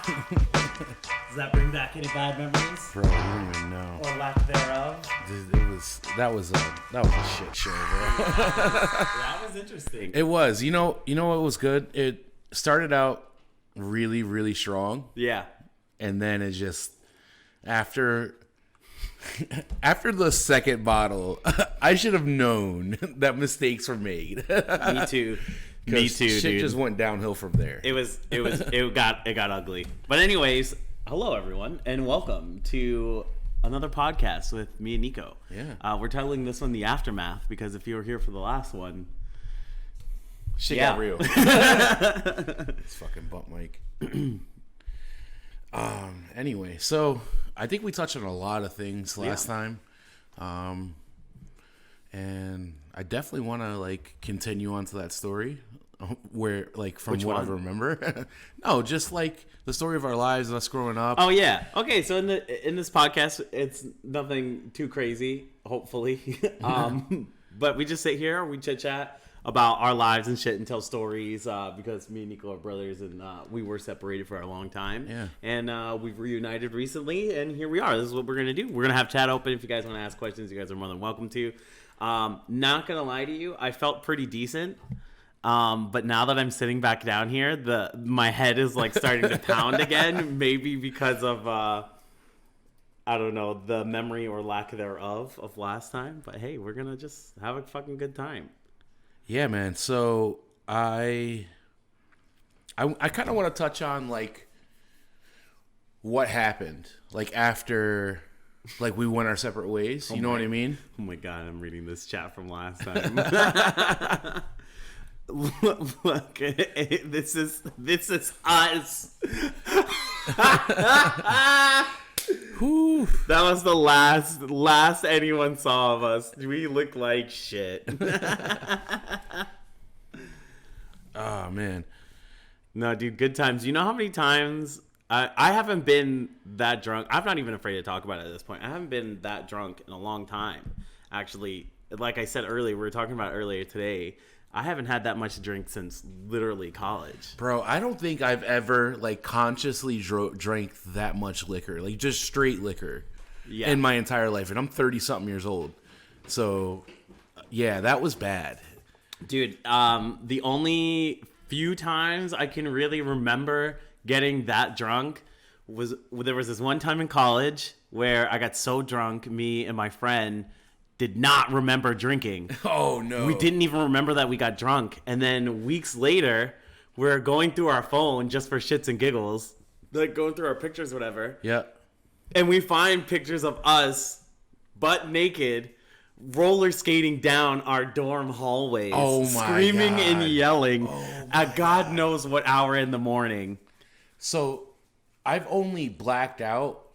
Does that bring back any bad memories? Bro, you don't even know. Or lack thereof? Dude, that was a shit show, bro. That was interesting. It was. You know what was good? It started out really, really strong, Yeah. and then it just after the second bottle, I should have known that mistakes were made. Me too. Me too, Shit dude. just went downhill from there. It got ugly. But anyways, hello everyone, and welcome to another podcast with me and Nico. Yeah. We're titling this one The Aftermath because if you were here for the last one, Shit yeah. got real. It's fucking bump mic. Anyway, so I think we touched on a lot of things last time. And I definitely want to continue on to that story where from Which what one? I remember. No, just the story of our lives, us growing up. Oh yeah. Okay, so in this podcast, it's nothing too crazy, hopefully. But we just sit here, we chit chat about our lives and shit and tell stories because me and Nico are brothers and we were separated for a long time. Yeah. And we've reunited recently, and here we are. This is what we're gonna do. We're gonna have chat open. If you guys want to ask questions, you guys are more than welcome to. Not gonna lie to you, I felt pretty decent. But now that I'm sitting back down here, my head is starting to pound again. Maybe because of I don't know, the memory or lack thereof of last time. But hey, we're gonna just have a fucking good time. Yeah, man. So I kind of want to touch on what happened after we went our separate ways. You know what I mean? Oh my god, I'm reading this chat from last time. Look, this is us. Whew. That was the last anyone saw of us. We look like shit. Oh man. No, dude, good times. You know how many times I haven't been that drunk? I'm not even afraid to talk about it at this point. I haven't been that drunk in a long time. Actually, like I said earlier, we were talking about earlier today. I haven't had that much to drink since literally college. Bro, I don't think I've ever consciously drank that much liquor, just straight liquor, in my entire life, and I'm 30-something years old. So, yeah, that was bad, dude. The only few times I can really remember getting that drunk was there was this one time in college where I got so drunk, me and my friend did not remember drinking. Oh, no. We didn't even remember that we got drunk. And then weeks later, we're going through our phone just for shits and giggles, going through our pictures, whatever. Yeah. And we find pictures of us butt naked, roller skating down our dorm hallways. Oh, my screaming God. and yelling at God knows what hour in the morning. So, I've only blacked out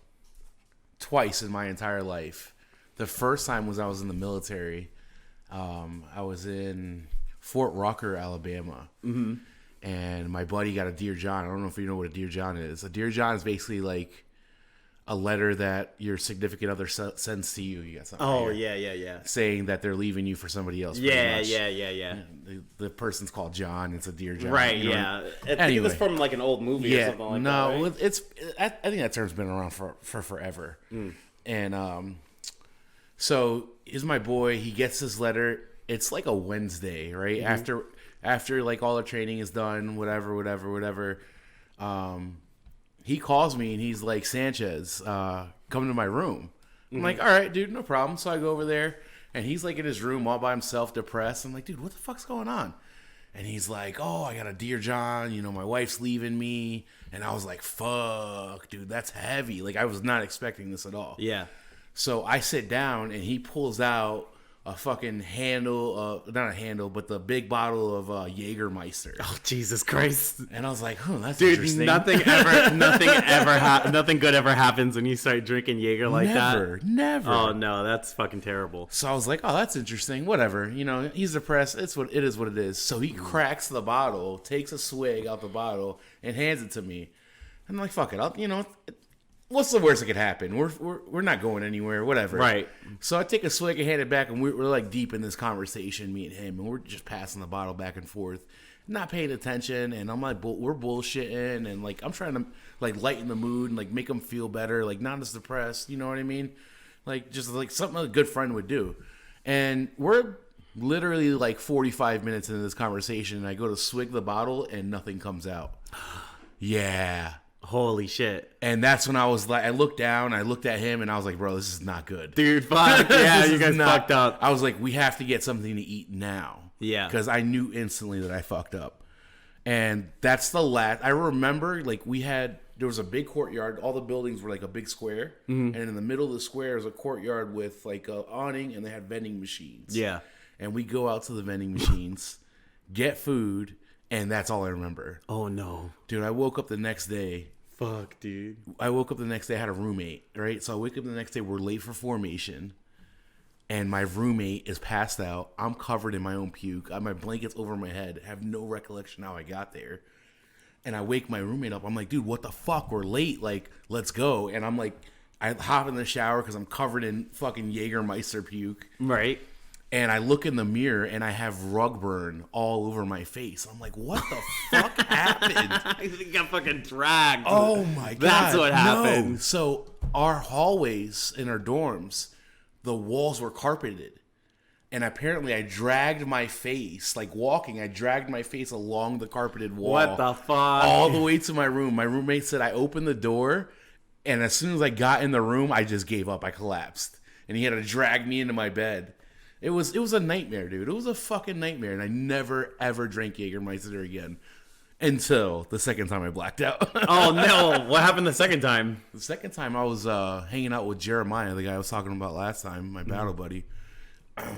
twice in my entire life. The first time was I was in the military. I was in Fort Rucker, Alabama. Mm-hmm. And my buddy got a Dear John. I don't know if you know what a Dear John is. A Dear John is basically a letter that your significant other sends to you. You got something Oh, right here, yeah. saying that they're leaving you for somebody else. Yeah. The person's called John. It's a Dear John. Right, you know? yeah. I think Anyway. it was from an old movie or something like that. No, Right? it's. I think that term's been around for forever. And so here's my boy. He gets this letter. It's a Wednesday, right? After all the training is done, whatever. He calls me and he's like, Sanchez, come to my room. I'm like, all right, dude, no problem. So I go over there and he's in his room all by himself, depressed. I'm like, dude, what the fuck's going on? And he's like, oh, I got a Dear John. My wife's leaving me. And I was like, fuck, dude, that's heavy. I was not expecting this at all. Yeah. So I sit down and he pulls out a fucking handle, not a handle, but the big bottle of Jägermeister. Oh, Jesus Christ. And I was like, that's Dude, interesting. nothing good ever happens when you start drinking Jaeger like that. Never. Oh no, that's fucking terrible. So I was like, oh, that's interesting. Whatever. He's depressed. It is what it is. So he cracks the bottle, takes a swig out the bottle, and hands it to me. I'm like, fuck it. What's the worst that could happen? We're not going anywhere, whatever. Right. So I take a swig and hand it back, and we're deep in this conversation, me and him, and we're just passing the bottle back and forth. not paying attention, and I'm like, we're bullshitting, and like I'm trying to like lighten the mood and like make them feel better, like not as depressed. You know what I mean? Like just like something a good friend would do. And we're literally like 45 minutes into this conversation, and I go to swig the bottle, and nothing comes out. Yeah. Holy shit. And that's when I was like, I looked down, I looked at him, and I was like, bro, this is not good. Dude, fuck. Yeah, This you is guys not- fucked up. I was like, we have to get something to eat now. Yeah. Because I knew instantly that I fucked up. And that's the last. I remember, like, there was a big courtyard. All the buildings were like a big square. And in the middle of the square is a courtyard with like a awning, and they had vending machines. Yeah. And we go out to the vending machines, get food, and that's all I remember. Oh, no. Dude, I woke up the next day. Fuck, dude. I woke up the next day, I had a roommate, right? So I wake up the next day, we're late for formation, and my roommate is passed out. I'm covered in my own puke. I have my blankets over my head. I have no recollection how I got there. And I wake my roommate up. I'm like, dude, what the fuck? We're late. Like, let's go. And I'm like, I hop in the shower because I'm covered in fucking Jägermeister puke. Right. And I look in the mirror, and I have rug burn all over my face. I'm like, what the fuck happened? I think I fucking dragged. Oh my god. That's what happened. No. So our hallways in our dorms, the walls were carpeted. And apparently I dragged my face, like walking, I dragged my face along the carpeted wall. What the fuck? All the way to my room. My roommate said I opened the door, and as soon as I got in the room, I just gave up. I collapsed. And he had to drag me into my bed. It was a nightmare, dude. It was a fucking nightmare. And I never, ever drank Jägermeister again. Until the second time I blacked out. Oh, no. What happened the second time? The second time I was hanging out with Jeremiah, the guy I was talking about last time, my battle buddy.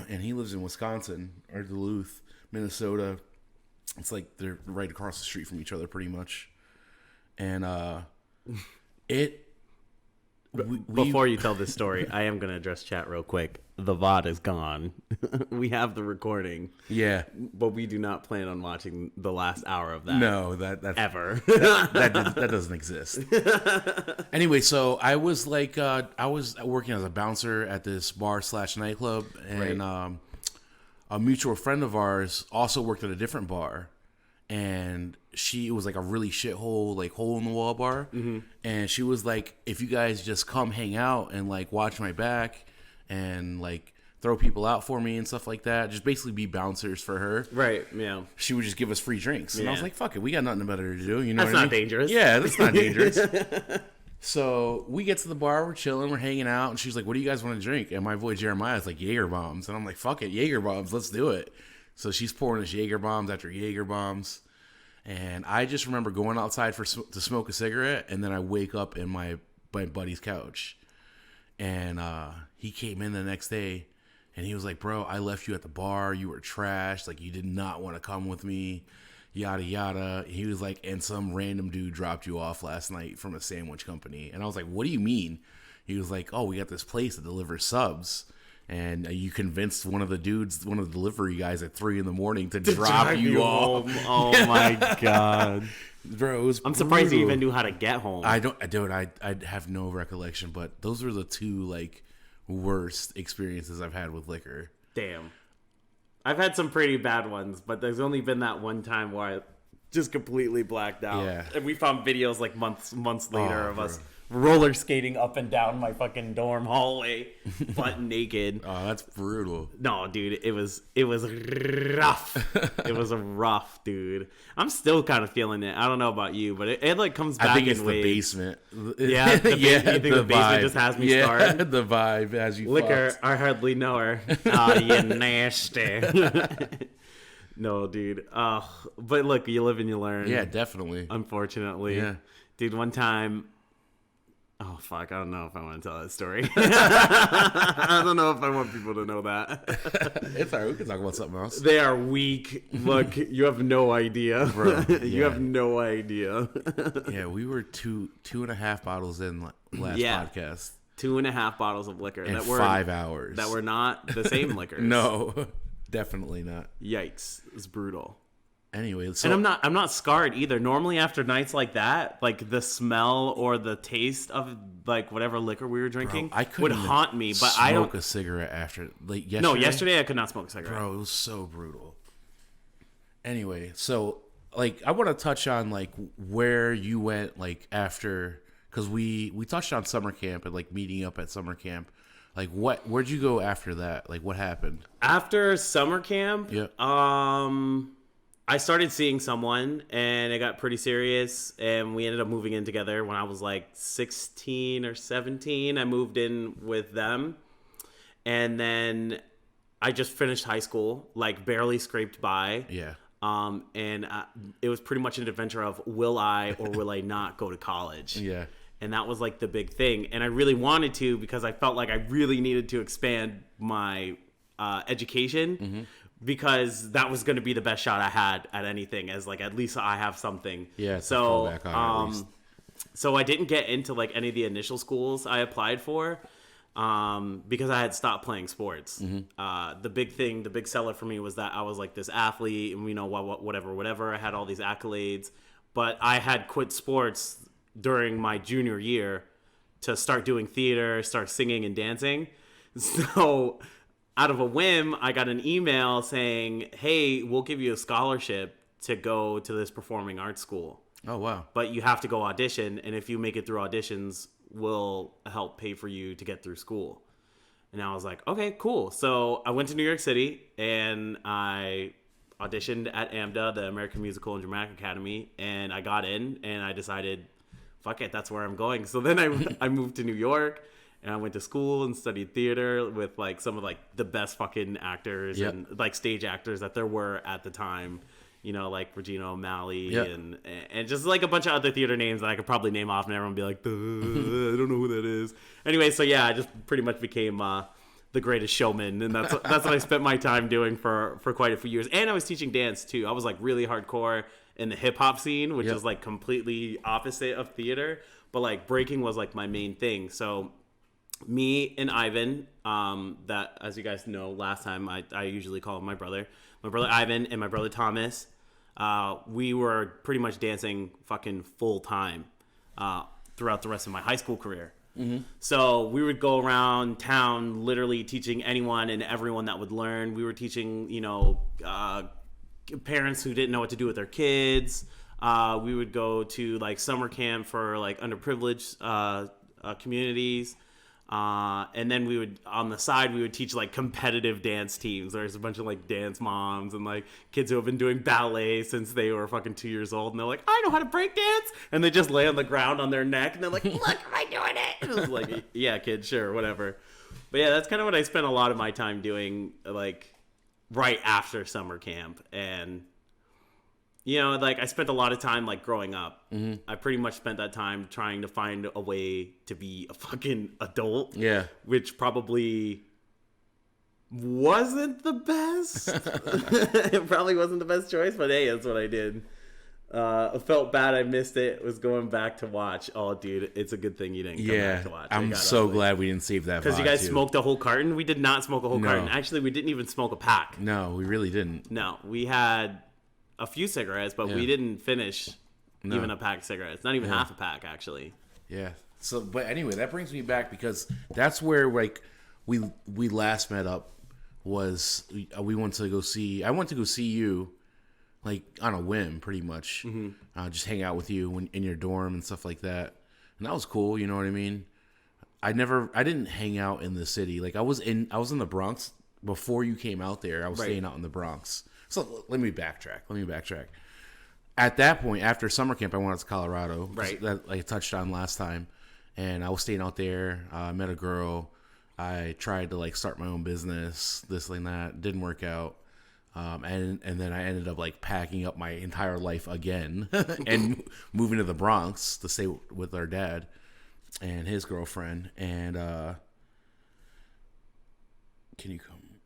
And he lives in Wisconsin, or Duluth, Minnesota. It's like they're right across the street from each other pretty much. And Before you tell this story, I am going to address chat real quick. The VOD is gone. We have the recording, yeah. but we do not plan on watching the last hour of that. No, that Ever. that doesn't exist. Anyway, so I was like, I was working as a bouncer at this bar / nightclub, and a mutual friend of ours also worked at a different bar, and it was like a really shithole, like hole in the wall bar, and she was like, if you guys just come hang out and like watch my back, and like throw people out for me and stuff like that, just basically be bouncers for her. Right, yeah. She would just give us free drinks. And I was Yeah. like, fuck it, we got nothing better to do. You know That's what I not mean? dangerous. Yeah, that's not dangerous. So we get to the bar, we're chilling, we're hanging out, and she's like, what do you guys want to drink? And my boy Jeremiah is like, Jaeger bombs. And I'm like, fuck it, Jaeger bombs, let's do it. So she's pouring us Jaeger bombs after Jaeger bombs. And I just remember going outside to smoke a cigarette, and then I wake up in my buddy's couch. And he came in the next day, and he was like, bro, I left you at the bar. You were trash. Like, you did not want to come with me, yada, yada. He was like, and some random dude dropped you off last night from a sandwich company. And I was like, what do you mean? He was like, oh, we got this place that delivers subs. And you convinced one of the delivery guys at 3 a.m. to drop you off. Oh, my God. Bro, it was I'm surprised you brutal. even knew how to get home. I have no recollection, but those were the two like worst experiences I've had with liquor. Damn. I've had some pretty bad ones, but there's only been that one time where I just completely blacked out. Yeah. And we found videos like months later Oh, of bro. us roller skating up and down my fucking dorm hallway, butt naked. Oh, that's brutal. No, dude, it was rough. It was rough, dude. I'm still kind of feeling it. I don't know about you, but it like comes back I think in it's the waves. basement. Yeah, you think the basement vibe. just has me scarred? The vibe has you Liquor, fucked. I hardly know her. Oh, you nasty. No, dude. But look, you live and you learn. Yeah, definitely. Unfortunately. Yeah. Dude, one time... Oh, fuck. I don't know if I want to tell that story. I don't know if I want people to know that. It's all right. We can talk about something else. They are weak. Look, you have no idea. Bro, You yeah. have no idea. Yeah, we were two and a half bottles in last Yeah. podcast. 2.5 bottles of liquor In that were 5 hours. that were not the same liquors. No, definitely not. Yikes. It's brutal. Anyway, so And I'm not scarred either. Normally after nights like that, like the smell or the taste of like whatever liquor we were drinking I would couldn't haunt me, but smoke I don't a cigarette after like yesterday. No, yesterday I could not smoke a cigarette. Bro, it was so brutal. Anyway, so like I want to touch on like where you went like after, because we touched on summer camp and like meeting up at summer camp. Like where'd you go after that? Like what happened? After summer camp, Yeah. I started seeing someone and it got pretty serious and we ended up moving in together when I was like 16 or 17. I moved in with them and then I just finished high school, like barely scraped by. Yeah. And it was pretty much an adventure of will I or will I not go to college? Yeah. And that was like the big thing. And I really wanted to because I felt like I really needed to expand my education because that was going to be the best shot I had at anything, as like at least I have something. Yeah. It's a So fallback on, at least. so I didn't get into like any of the initial schools I applied for because I had stopped playing sports. The big seller for me was that I was like this athlete and, you know, whatever. I had all these accolades, but I had quit sports during my junior year to start doing theater, start singing and dancing. So out of a whim, I got an email saying, hey, we'll give you a scholarship to go to this performing arts school. Oh wow. But you have to go audition, and if you make it through auditions, we'll help pay for you to get through school. And I was like, okay, cool. So I went to New York City, and I auditioned at AMDA, the American Musical and Dramatic Academy, and I got in, and I decided, fuck it, that's where I'm going. So then I moved to New York, and I went to school and studied theater with like some of like the best fucking actors Yep. and like stage actors that there were at the time. You know, like Regina O'Malley Yep. and just like a bunch of other theater names that I could probably name off and everyone would be like, I don't know who that is. Anyway, so yeah, I just pretty much became the greatest showman, and that's what I spent my time doing for quite a few years. And I was teaching dance too. I was like really hardcore in the hip hop scene, which Yep. is like completely opposite of theater, but like breaking was like my main thing. So me and Ivan, that as you guys know, last time I usually call him my brother Ivan and my brother Thomas. We were pretty much dancing fucking full time throughout the rest of my high school career. So we would go around town literally teaching anyone and everyone that would learn. We were teaching, you know, parents who didn't know what to do with their kids. We would go to like summer camp for like underprivileged communities. And then we would, on the side, we would teach like competitive dance teams. There's a bunch of like dance moms and like kids who have been doing ballet since they were fucking 2 years old. And they're like, I know how to break dance. And they just lay on the ground on their neck and they're like, look, am I doing it? And I was like, yeah, kid, sure, whatever. But yeah, that's kind of what I spent a lot of my time doing, like right after summer camp. And you know, like I spent a lot of time like growing up. I pretty much spent that time trying to find a way to be a fucking adult. Yeah. Which probably wasn't the best. It probably wasn't the best choice, but hey, that's what I did. I felt bad I missed it. Was going back to watch. Oh, dude, it's a good thing you didn't come back to watch. I'm so glad we didn't save that because you VOD, guys too. smoked a whole carton. We did not smoke a whole No. carton. Actually, we didn't even smoke a pack. No, we really didn't. No, we had a few cigarettes, but we Yeah. didn't finish No. even a pack of cigarettes. Not even half a pack, actually. Yeah. So, but anyway, that brings me back because that's where like we last met up. Was we went to go see? I went to go see you, like on a whim, pretty much. Just hang out with you in your dorm and stuff like that, and that was cool. You know what I mean? I didn't hang out in the city. Like I was in the Bronx before you came out there. I was Right. staying out in the Bronx. So let me backtrack. At that point, after summer camp, I went out to Colorado. Right. That I touched on last time. And I was staying out there. I met a girl. I tried to like start my own business, this and that. Didn't work out. And then I ended up like packing up my entire life again and moving to the Bronx to stay with our dad and his girlfriend. And can you come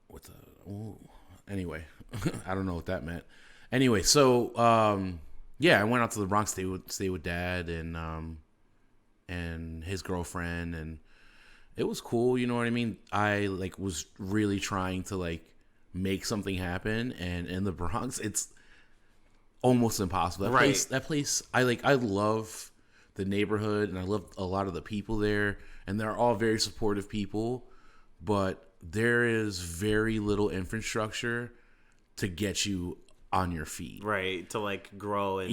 with the... Ooh. Anyway, I don't know what that meant. Anyway, so yeah, I went out to the Bronx, stay with dad and his girlfriend, and it was cool. You know what I mean? I like was really trying to like make something happen, and in the Bronx, it's almost impossible. That place, I love the neighborhood, and I love a lot of the people there, and they're all very supportive people, but there is very little infrastructure to get you on your feet. Right, to like grow and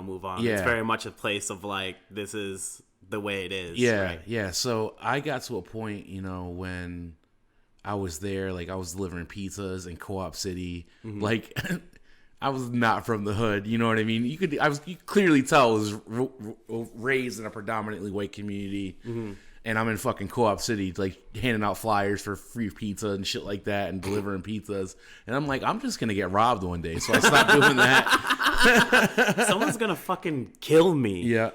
move on. Yeah. It's very much a place of like, this is the way it is. Yeah, right? yeah. So I got to a point, when I was there, like I was delivering pizzas in Co-op City, like I was not from the hood. You know what I mean? You could clearly tell I was raised in a predominantly white community. And I'm in fucking Co-op City, like handing out flyers for free pizza and shit like that, and delivering pizzas. And I'm like, I'm just gonna get robbed one day, so I stopped doing that. Someone's gonna fucking kill me. Yeah.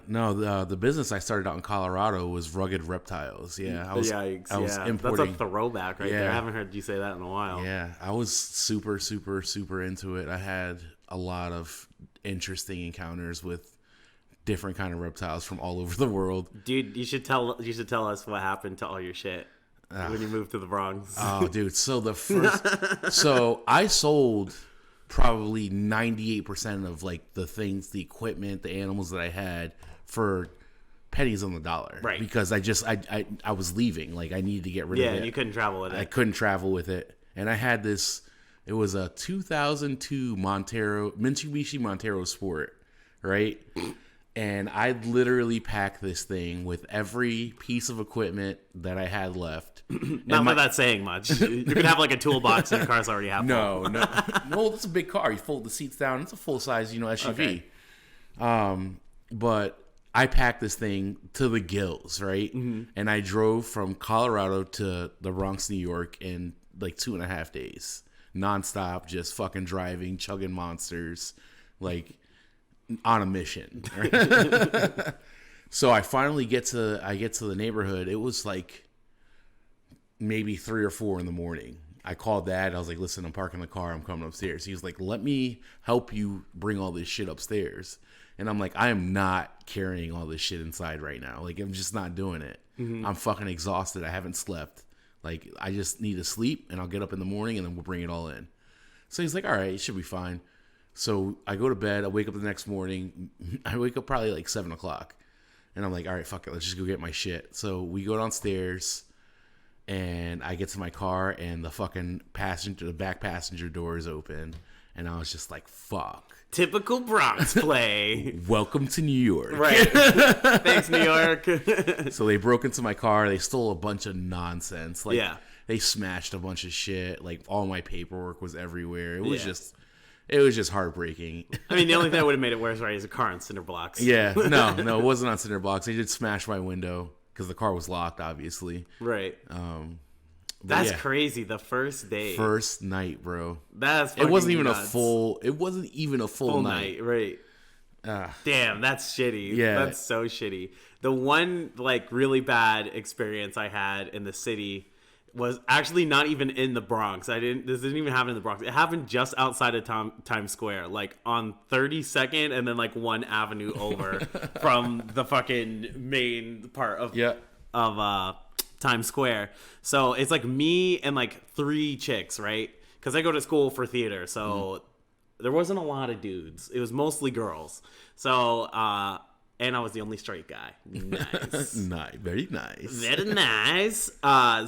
No, the business I started out in Colorado was Rugged Reptiles. Yeah, I was importing. That's a throwback right there. I haven't heard you say that in a while. Yeah, I was super, super, super into it. I had a lot of interesting encounters with different kind of reptiles from all over the world. Dude, you should tell us what happened to all your shit when you moved to the Bronx. Oh, dude. So I sold probably 98% of like the things, the equipment, the animals that I had for pennies on the dollar. Right. Because I was leaving. Like I needed to get rid of it. Yeah, you couldn't travel with it. I couldn't travel with it. And I had this, it was a 2002 Mitsubishi Montero Sport, right? And I'd literally pack this thing with every piece of equipment that I had left. Not that that's saying much. You could have like a toolbox and your car's already half full. No. Well, it's a big car. You fold the seats down. It's a full-size, SUV. Okay. But I packed this thing to the gills, right? And I drove from Colorado to the Bronx, New York in like 2.5 days. Nonstop, just fucking driving, chugging monsters, like on a mission. Right? So I finally get to the neighborhood. It was like maybe 3 or 4 in the morning. I called Dad. I was like, listen, I'm parking the car. I'm coming upstairs. He was like, let me help you bring all this shit upstairs. And I'm like, I am not carrying all this shit inside right now. Like, I'm just not doing it. I'm fucking exhausted. I haven't slept. Like, I just need to sleep, and I'll get up in the morning, and then we'll bring it all in. So he's like, all right, it should be fine. So I go to bed. I wake up the next morning. I wake up probably like 7 o'clock. And I'm like, all right, fuck it. Let's just go get my shit. So we go downstairs, and I get to my car, and the back passenger door is open. And I was just like, fuck. Typical Bronx play. Welcome to New York. Right. Thanks, New York. So they broke into my car. They stole a bunch of nonsense. Like, yeah. They smashed a bunch of shit. Like, all my paperwork was everywhere. It was just heartbreaking. I mean, the only thing that would have made it worse, right, is a car on cinder blocks. Yeah. No, it wasn't on cinder blocks. They did smash my window because the car was locked, obviously. Right. That's crazy. The first day. First night, bro. That's it wasn't even nuts. It wasn't even a full night. Right. Damn, that's shitty. Yeah. That's so shitty. The one like really bad experience I had in the city was actually not even in the Bronx. This didn't even happen in the Bronx. It happened just outside of Times Square, like on 32nd and then like 1 avenue over from the fucking main part of Times Square. So it's like me and like 3 chicks, right? Because I go to school for theater, so there wasn't a lot of dudes. It was mostly girls. So and I was the only straight guy. Nice. Nice. Very nice. Very nice.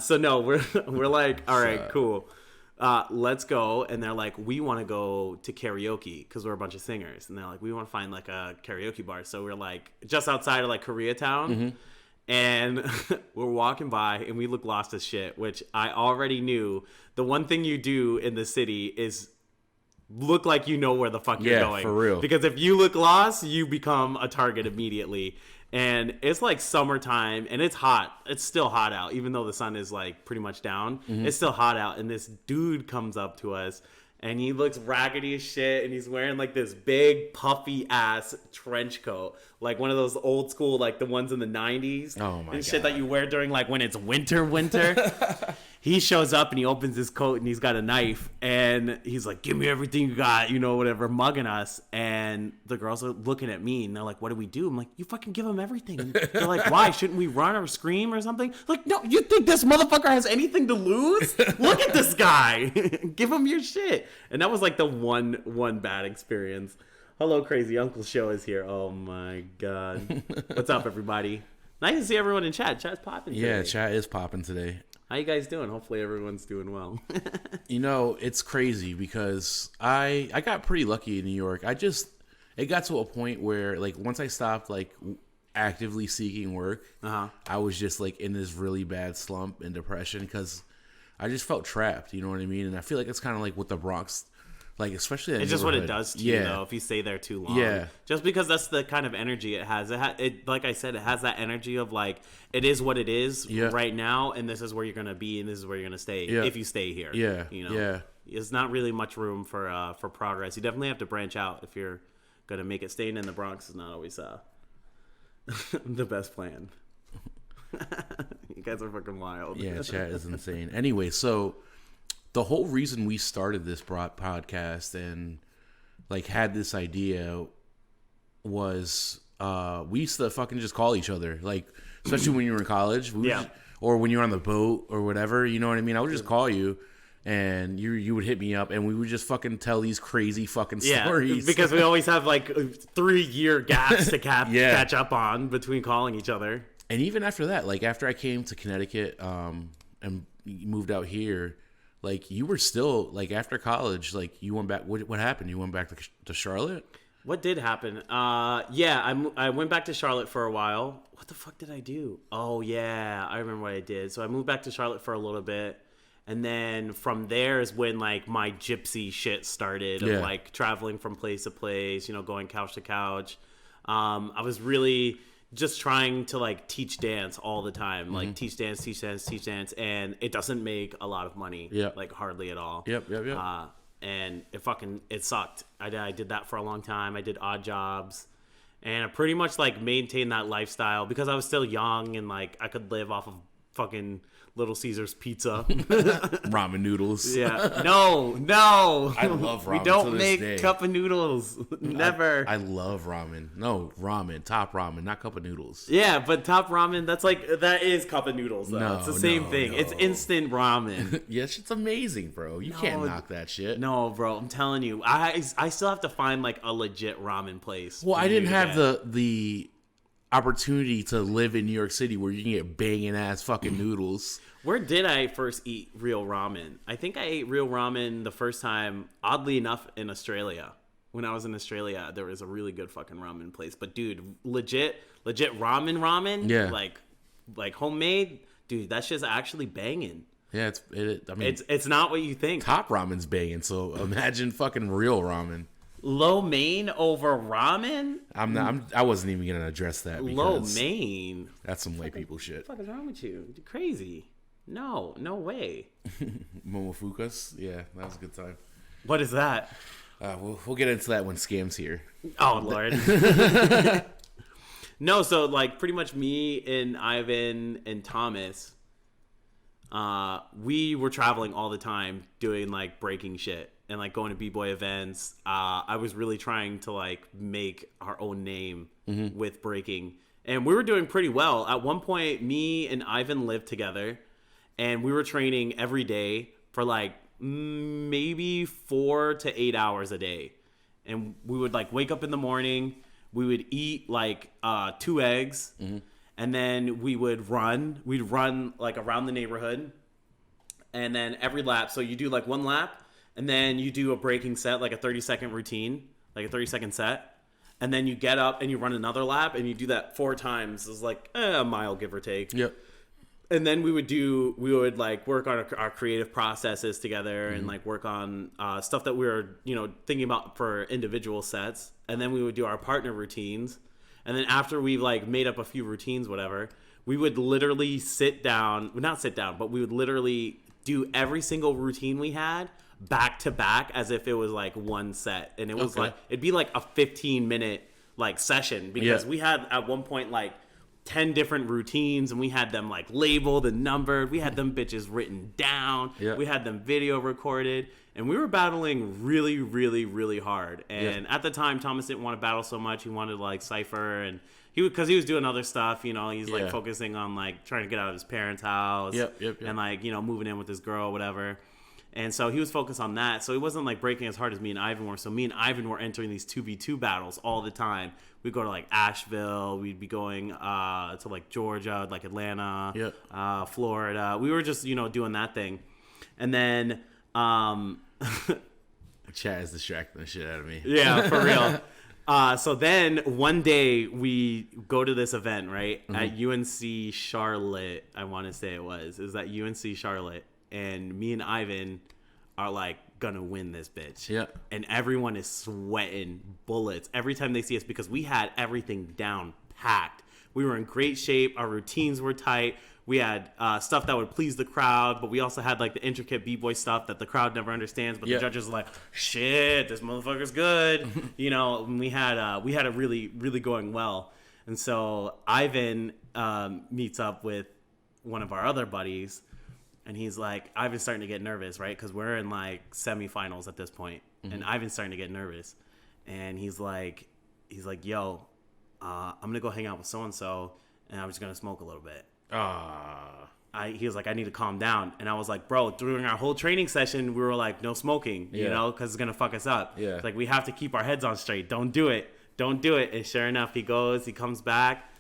So no, we're like, all right, cool. Let's go. And they're like, we want to go to karaoke because we're a bunch of singers. And they're like, we want to find like a karaoke bar. So we're like just outside of like Koreatown. And we're walking by and we look lost as shit, which I already knew. The one thing you do in the city is look like you know where the fuck you're going. For real. Because if you look lost, you become a target immediately. And it's like summertime and it's hot. It's still hot out, even though the sun is like pretty much down. It's still hot out. And this dude comes up to us and he looks raggedy as shit. And he's wearing like this big puffy ass trench coat. Like one of those old school, like the ones in the 90s. Oh my and shit that you wear during like when it's winter. He shows up and he opens his coat and he's got a knife and he's like, give me everything you got, whatever, mugging us. And the girls are looking at me and they're like, what do we do? I'm like, you fucking give him everything. And they're like, why? Shouldn't we run or scream or something? Like, no, you think this motherfucker has anything to lose? Look at this guy. Give him your shit. And that was like the one bad experience. Hello, Crazy Uncle Show is here. Oh my God. What's up, everybody? Nice to see everyone in chat. Chat's popping today. Yeah, chat is popping today. How you guys doing? Hopefully everyone's doing well. You know, it's crazy because I got pretty lucky in New York. It got to a point where like once I stopped like actively seeking work, I was just like in this really bad slump and depression because I just felt trapped. You know what I mean? And I feel like it's kind of like with the Bronx. Like, especially that it's just what it neighborhood. does to you, though, if you stay there too long. Yeah. Just because that's the kind of energy it has. It like I said, it has that energy of, like, it is what it is right now, and this is where you're going to be, and this is where you're going to stay if you stay here. Yeah. You know? Yeah. There's not really much room for progress. You definitely have to branch out if you're going to make it. Staying in the Bronx is not always the best plan. You guys are fucking wild. Yeah, chat is insane. Anyway, so the whole reason we started this podcast and like had this idea was we used to fucking just call each other, like especially when you were in college, or when you're on the boat or whatever. You know what I mean? I would just call you, and you would hit me up, and we would just fucking tell these crazy fucking stories. Because we always have like 3-year gaps to catch up on between calling each other. And even after that, like after I came to Connecticut and moved out here. Like, you were still, like, after college, like, you went back. What happened? You went back to Charlotte? What did happen? I went back to Charlotte for a while. What the fuck did I do? Oh, yeah. I remember what I did. So I moved back to Charlotte for a little bit. And then from there is when, like, my gypsy shit started. Of, like, traveling from place to place, you know, going couch to couch. I was really just trying to like teach dance all the time, like teach dance, and it doesn't make a lot of money, like hardly at all. Yep. And it sucked. I did that for a long time. I did odd jobs, and I pretty much like maintained that lifestyle because I was still young and like I could live off of fucking Little Caesars pizza, ramen noodles. Yeah, no, I love ramen. We don't make cup of noodles. Never. I love ramen. No, ramen, top ramen, not cup of noodles. Yeah, but top ramen, that is cup of noodles though. No, it's the same thing. No. It's instant ramen. Yes, it's amazing, bro. You can't knock that shit. No, bro, I'm telling you, I still have to find like a legit ramen place. Well, I didn't have the opportunity to live in New York City where you can get banging ass fucking noodles. Where did I first eat real ramen? I think I ate real ramen the first time, oddly enough, in Australia. When I was in Australia, there was a really good fucking ramen place. But dude, legit ramen, yeah, like homemade, dude, that shit's actually banging. Yeah, it's not what you think. Top ramen's banging, so imagine fucking real ramen. Lo mein over ramen? I wasn't even gonna address that. Lo mein. That's some white people shit. What the fuck is wrong with you? You're crazy. No way. Momofukas? Yeah, that was a good time. What is that? We'll get into that when Scam's here. Oh Lord. No, so like pretty much me and Ivan and Thomas, we were traveling all the time doing like breaking shit. And like going to b-boy events. I was really trying to like make our own name with breaking, and we were doing pretty well. At one point, me and Ivan lived together, and we were training every day for like maybe 4 to 8 hours a day. And we would like wake up in the morning, we would eat like 2 eggs, and then we would run. We'd run like around the neighborhood, and then every lap. So you do like one lap. And then you do a breaking set, like a 30-second routine, like a 30-second set. And then you get up and you run another lap, and you do that 4 times. It's like a mile, give or take. Yep. And then we would like work on our creative processes together and like work on stuff that we were, thinking about for individual sets. And then we would do our partner routines. And then after we like made up a few routines, whatever, we would literally not sit down, but we would literally do every single routine we had back to back as if it was like one set, and it was like it'd be like a 15-minute like session because we had at one point like 10 different routines, and we had them like labeled and numbered. We had them bitches written down. We had them video recorded, and we were battling really, really, really hard. And at the time, Thomas didn't want to battle so much. He wanted to like cipher, and because he was doing other stuff, he's like focusing on like trying to get out of his parents' house, and like moving in with his girl, whatever. And so he was focused on that. So he wasn't like breaking as hard as me and Ivan were. So me and Ivan were entering these 2v2 battles all the time. We'd go to like Asheville. We'd be going to like Georgia, like Atlanta, Florida. We were just, doing that thing. And then Chad is distracting the shit out of me. yeah, for real. So then one day we go to this event, right? At UNC Charlotte, I want to say it was. It was at UNC Charlotte. And me and Ivan are like gonna win this bitch. Yeah. And everyone is sweating bullets every time they see us because we had everything down packed. We were in great shape. Our routines were tight. We had stuff that would please the crowd, but we also had like the intricate b-boy stuff that the crowd never understands. But the judges are like, "Shit, this motherfucker's good." And we had it really, really going well. And so Ivan meets up with one of our other buddies. And he's like, Ivan's starting to get nervous, right? Because we're in like semifinals at this point, and Ivan's starting to get nervous. And he's like, yo, I'm gonna go hang out with so and so, and I'm just gonna smoke a little bit. He was like, I need to calm down, and I was like, bro, during our whole training session, we were like, no smoking, because it's gonna fuck us up. Yeah, it's like we have to keep our heads on straight. Don't do it. And sure enough, he comes back,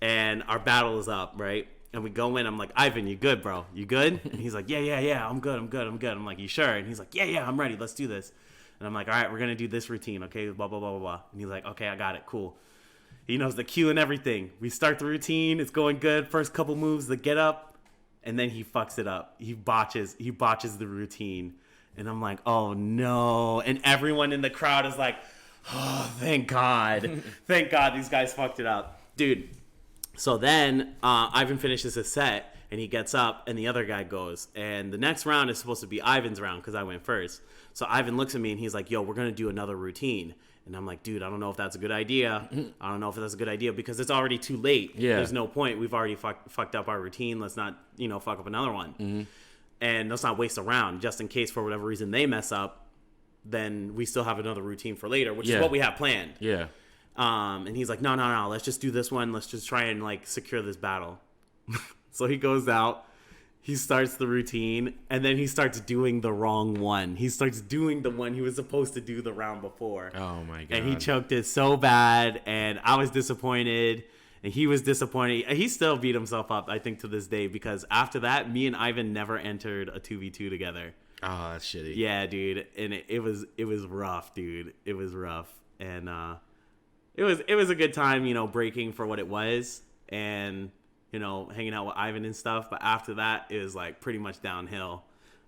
and our battle is up, right? And we go in, I'm like, Ivan, you good, bro? You good? And he's like, yeah, I'm good. I'm like, you sure? And he's like, yeah, I'm ready. Let's do this. And I'm like, all right, we're going to do this routine, okay? Blah, blah, blah, blah, blah. And he's like, okay, I got it. Cool. He knows the cue and everything. We start the routine. It's going good. First couple moves, the get up. And then he fucks it up. He botches the routine. And I'm like, oh, no. And everyone in the crowd is like, oh, thank God. Thank God these guys fucked it up. Dude. So then Ivan finishes his set, and he gets up, and the other guy goes. And the next round is supposed to be Ivan's round because I went first. So Ivan looks at me, and he's like, yo, we're going to do another routine. And I'm like, dude, I don't know if that's a good idea. Because it's already too late. Yeah. There's no point. We've already fucked up our routine. Let's not, fuck up another one. And let's not waste a round just in case for whatever reason they mess up. Then we still have another routine for later, which is what we have planned. Yeah. And he's like, no, let's just do this one. Let's just try and like secure this battle. So he goes out, he starts the routine, and then he starts doing the wrong one. He starts doing the one he was supposed to do the round before. Oh my God. And he choked it so bad, and I was disappointed, and he was disappointed. He still beat himself up, I think, to this day, because after that, me and Ivan never entered a 2v2 together. Oh, that's shitty. Yeah, dude. And it was rough, dude. It was rough. And it was a good time, breaking for what it was, and hanging out with Ivan and stuff. But after that, it was like pretty much downhill,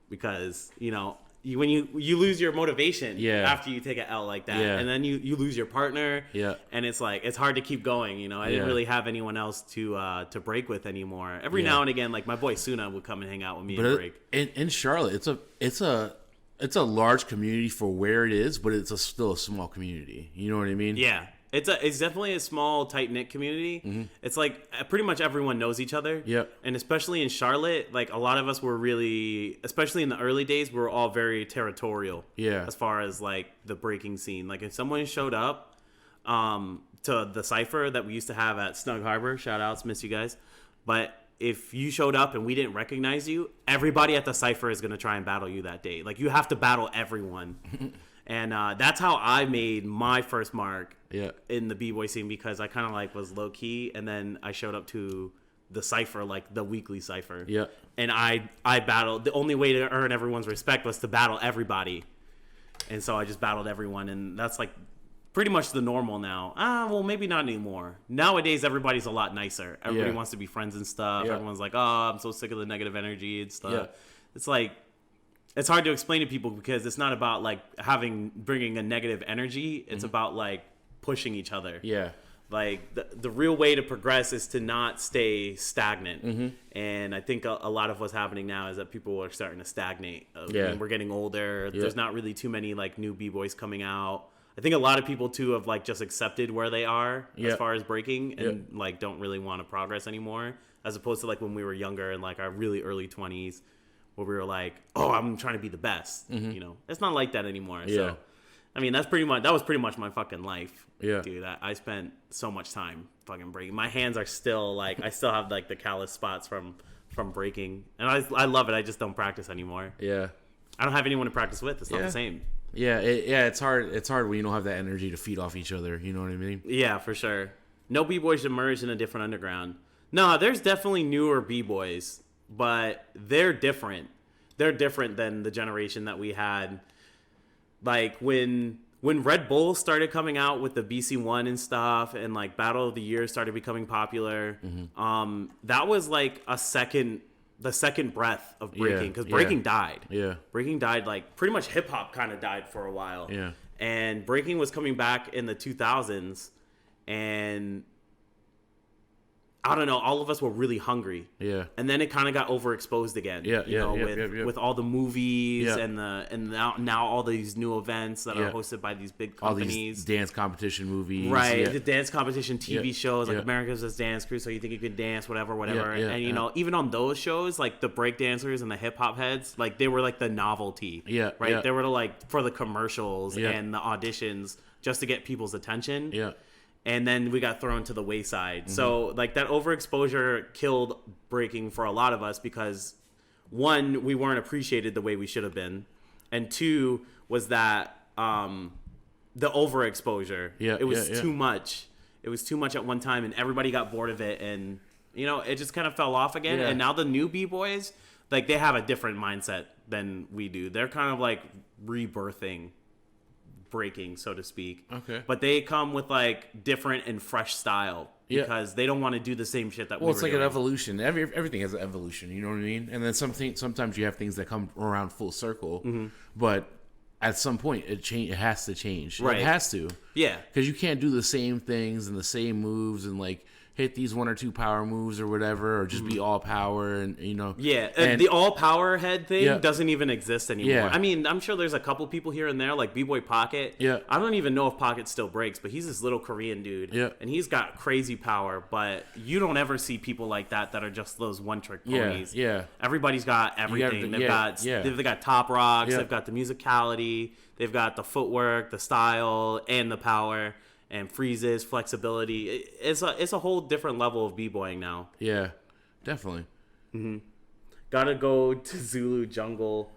because when you lose your motivation after you take an L like that, and then you lose your partner, and it's like it's hard to keep going. I didn't really have anyone else to break with anymore. Every now and again, like my boy Suna would come and hang out with me and break. In Charlotte, it's a large community for where it is, but it's still a small community. You know what I mean? Yeah. It's definitely a small, tight-knit community. It's like pretty much everyone knows each other. Yep. And especially in Charlotte, like a lot of us were really, especially in the early days, we were all very territorial. Yeah. As far as like the breaking scene. Like if someone showed up to the Cypher that we used to have at Snug Harbor, shout outs, miss you guys. But if you showed up and we didn't recognize you, everybody at the Cypher is going to try and battle you that day. Like you have to battle everyone. And that's how I made my first mark in the b-boy scene, because I kind of like was low key, and then I showed up to the Cypher, like the weekly Cypher. Yeah. And I battled. The only way to earn everyone's respect was to battle everybody. And so I just battled everyone, and that's like pretty much the normal now. Well, maybe not anymore. Nowadays, everybody's a lot nicer. Everybody wants to be friends and stuff. Yeah. Everyone's like, oh, I'm so sick of the negative energy and stuff. Yeah. It's like, it's hard to explain to people because it's not about like bringing a negative energy. It's about like pushing each other. Yeah. Like the real way to progress is to not stay stagnant. And I think a lot of what's happening now is that people are starting to stagnate. We're getting older. There's not really too many like new b-boys coming out. I think a lot of people too have like just accepted where they are as far as breaking, and like don't really want to progress anymore, as opposed to like when we were younger in like our really early 20s, where we were like, oh, I'm trying to be the best. It's not like that anymore. So I mean, that was pretty much my fucking life. Yeah. Dude, I spent so much time fucking breaking. My hands are still like, I still have like the callous spots from breaking, and I love it. I just don't practice anymore. Yeah. I don't have anyone to practice with. It's not Yeah. the same. Yeah, it's hard. It's hard when you don't have that energy to feed off each other. You know what I mean? Yeah, for sure. No b-boys should merge in a different underground. No, there's definitely newer b-boys, but they're different. They're different than the generation that we had. Like when Red Bull started coming out with the BC1 and stuff, and like Battle of the Year started becoming popular, that was like the second breath of breaking, because breaking died. Yeah. Breaking died, like pretty much hip hop kind of died for a while. Yeah. And breaking was coming back in the 2000s, and I don't know, all of us were really hungry. Yeah. And then it kind of got overexposed again. With all the movies and now all these new events that are hosted by these big All companies. these dance competition movies. Right, Yeah. the dance competition TV shows like Yeah. America's Best Dance Crew, so you think you can dance, whatever. Yeah. And you know, even on those shows, like the break dancers and the hip hop heads, like they were like the novelty. Yeah, right. yeah. They were like for the commercials Yeah. and the auditions just to get people's attention. Yeah. And then we got thrown to the wayside. So like that overexposure killed breaking for a lot of us, because one, we weren't appreciated the way we should have been, and two was that the overexposure. Yeah, it was yeah. too much. It was too much at one time, and everybody got bored of it, and you know, it just kind of fell off again. Yeah. And now the new b-boys, like they have a different mindset than we do. They're kind of like rebirthing breaking, so to speak. Okay. But they come with like different and fresh style, Yeah. because they don't want to do the same shit that Well, we it's were like doing. an evolution. Everything has an evolution. You know what I mean? And then sometimes you have things that come around full circle, but at some point it has to change. Right. It has to. Yeah. Because you can't do the same things and the same moves and like hit these one or two power moves or whatever, or just be all power and you know. Yeah, And the all power head thing Yeah. doesn't even exist anymore. Yeah. I mean, I'm sure there's a couple people here and there, like B-Boy Pocket. Yeah. I don't even know if Pocket still breaks, but he's this little Korean dude. Yeah. And he's got crazy power, but you don't ever see people like that are just those one-trick Yeah, ponies. yeah. Everybody's got everything. They've got top rocks, Yeah. they've got the musicality, they've got the footwork, the style, and the power. And freezes, flexibility. It's a whole different level of b-boying now. Yeah, definitely. Gotta go to Zulu Jungle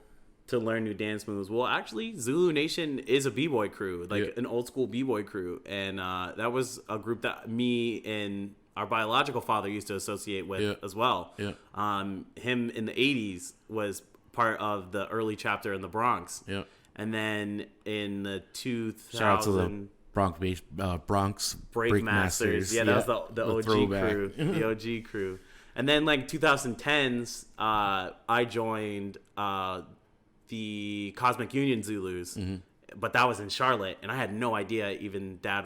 to learn new dance moves. Well, actually, Zulu Nation is a b-boy crew, like Yeah. an old school b-boy crew, and that was a group that me and our biological father used to associate with Yeah. as well. Yeah. Him in the '80s was part of the early chapter in the Bronx. Yeah. And then in the 2000, Shout out to the Bronx Breakmasters. Yeah, that was the OG throwback. crew. The OG crew. And then like 2010s, I joined the Cosmic Union Zulus, but that was in Charlotte, and I had no idea even Dad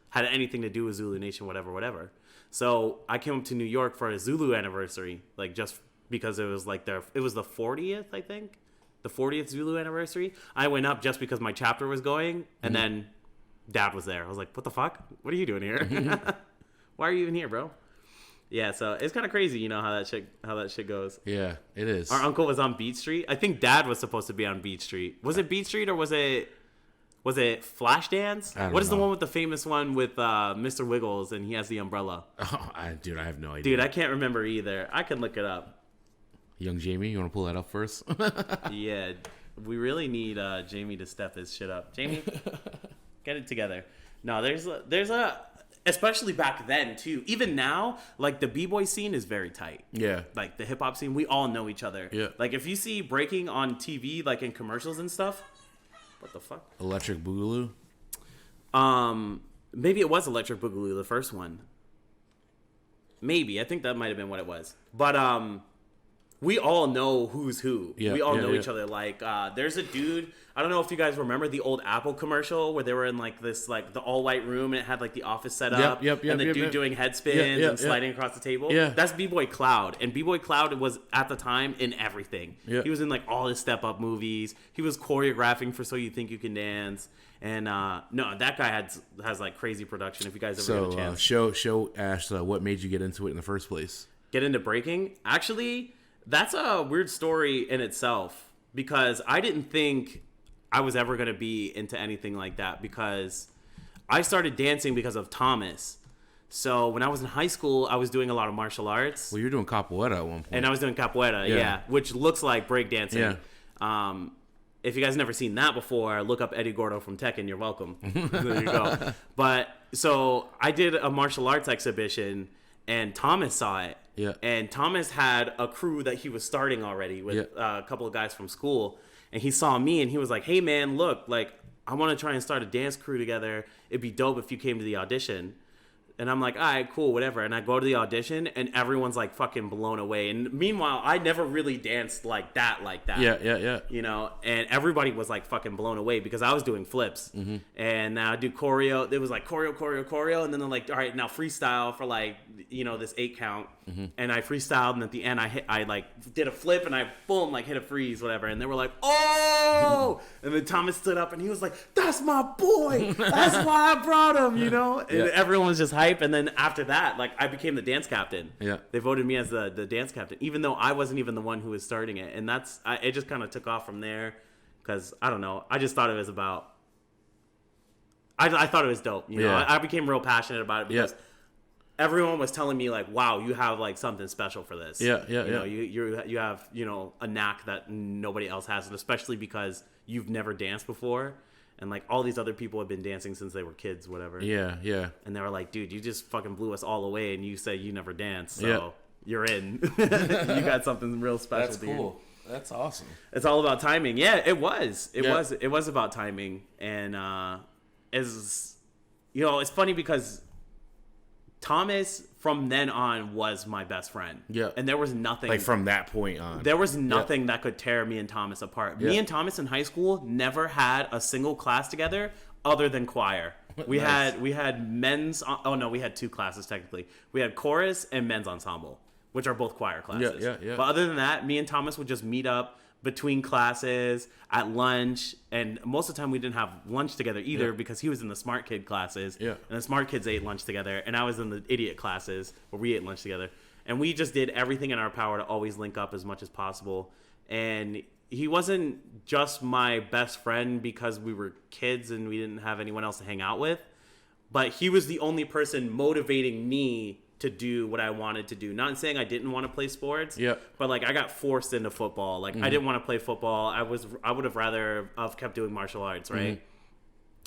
had anything to do with Zulu Nation, whatever. So I came up to New York for a Zulu anniversary, like just because it was like it was the 40th, I think, the 40th Zulu anniversary. I went up just because my chapter was going, and then Dad was there. I was like, what the fuck? What are you doing here? Why are you even here, bro? Yeah, so it's kind of crazy, you know, how that shit goes. Yeah, it is. Our uncle was on Beat Street. I think Dad was supposed to be on Beat Street. Was it Beat Street or was it Flashdance? I don't What is the know. one with the famous one with Mr. Wiggles and he has the umbrella? Oh, dude, I have no idea. Dude, I can't remember either. I can look it up. Young Jamie, you want to pull that up first? Yeah, we really need Jamie to step his shit up. Jamie, get it together. No, there's a especially back then too. Even now, like the b-boy scene is very tight. Yeah. Like the hip hop scene, we all know each other. Yeah. Like if you see breaking on TV, like in commercials and stuff, what the fuck? Electric Boogaloo. Maybe it was Electric Boogaloo, the first one. Maybe. I think that might have been what it was. But we all know who's who. Yeah, We all yeah, know yeah. each other. Like there's a dude, I don't know if you guys remember the old Apple commercial where they were in like this like the all white room and it had like the office set up yep, and the yep, dude yep. doing head spins Yeah, yeah, and sliding across the table. Yeah. That's B-Boy Cloud. And B-Boy Cloud was at the time in everything. Yeah. He was in like all his step up movies. He was choreographing for So You Think You Can Dance. And no, that guy has like crazy production if you guys ever get a So chance. show Ash what made you get into it in the first place. Get into breaking? Actually, that's a weird story in itself because I didn't think I was ever going to be into anything like that because I started dancing because of Thomas. So when I was in high school, I was doing a lot of martial arts. Well, you were doing capoeira at one point. And I was doing capoeira, Yeah. yeah, which looks like breakdancing. Yeah. if you guys never seen that before, look up Eddie Gordo from Tekken. You're welcome. There you go. But so I did a martial arts exhibition, and Thomas saw it. Yeah. And Thomas had a crew that he was starting already with a couple of guys from school. And he saw me, and he was like, hey, man, look, like, I want to try and start a dance crew together. It'd be dope if you came to the audition. And I'm like, all right, cool, whatever. And I go to the audition, and everyone's like fucking blown away. And meanwhile, I never really danced like that. Yeah. You know, and everybody was like fucking blown away because I was doing flips. Mm-hmm. And now I do choreo. It was like choreo. And then they're like, all right, now freestyle for like, you know, this 8 count. Mm-hmm. And I freestyled. And at the end, I like did a flip and I boom, like hit a freeze, whatever. And they were like, oh. And then Thomas stood up and he was like, that's my boy. That's why I brought him, you know? And everyone was just hyped. And then after that, like, I became the dance captain. Yeah. They voted me as the dance captain, even though I wasn't even the one who was starting it. And it just kind of took off from there because, I don't know, I just thought it was about, I thought it was dope. You know, I became real passionate about it because everyone was telling me, like, wow, you have, like, something special for this. You know, you have, you know, a knack that nobody else has, and especially because you've never danced before. And, like, all these other people have been dancing since they were kids, whatever. Yeah. And they were like, dude, you just fucking blew us all away, and you say you never danced, so you're in. You got something real special. That's cool. That's awesome. It's all about timing. Yeah, it was. It was about timing. And, you know, it's funny because Thomas, from then on, was my best friend. Yeah. And there was nothing. Like, from that point on. There was nothing that could tear me and Thomas apart. Me and Thomas in high school never had a single class together other than choir. We had men's. Oh, no, we had 2 classes, technically. We had chorus and men's ensemble, which are both choir classes. Yeah. But other than that, me and Thomas would just meet up between classes, at lunch, and most of the time we didn't have lunch together either because he was in the smart kid classes, and the smart kids ate lunch together, and I was in the idiot classes where we ate lunch together, and we just did everything in our power to always link up as much as possible. And he wasn't just my best friend because we were kids and we didn't have anyone else to hang out with, but he was the only person motivating me to do what I wanted to do. Not saying I didn't want to play sports, but like I got forced into football. Like I didn't want to play football. I would have rather have kept doing martial arts, right?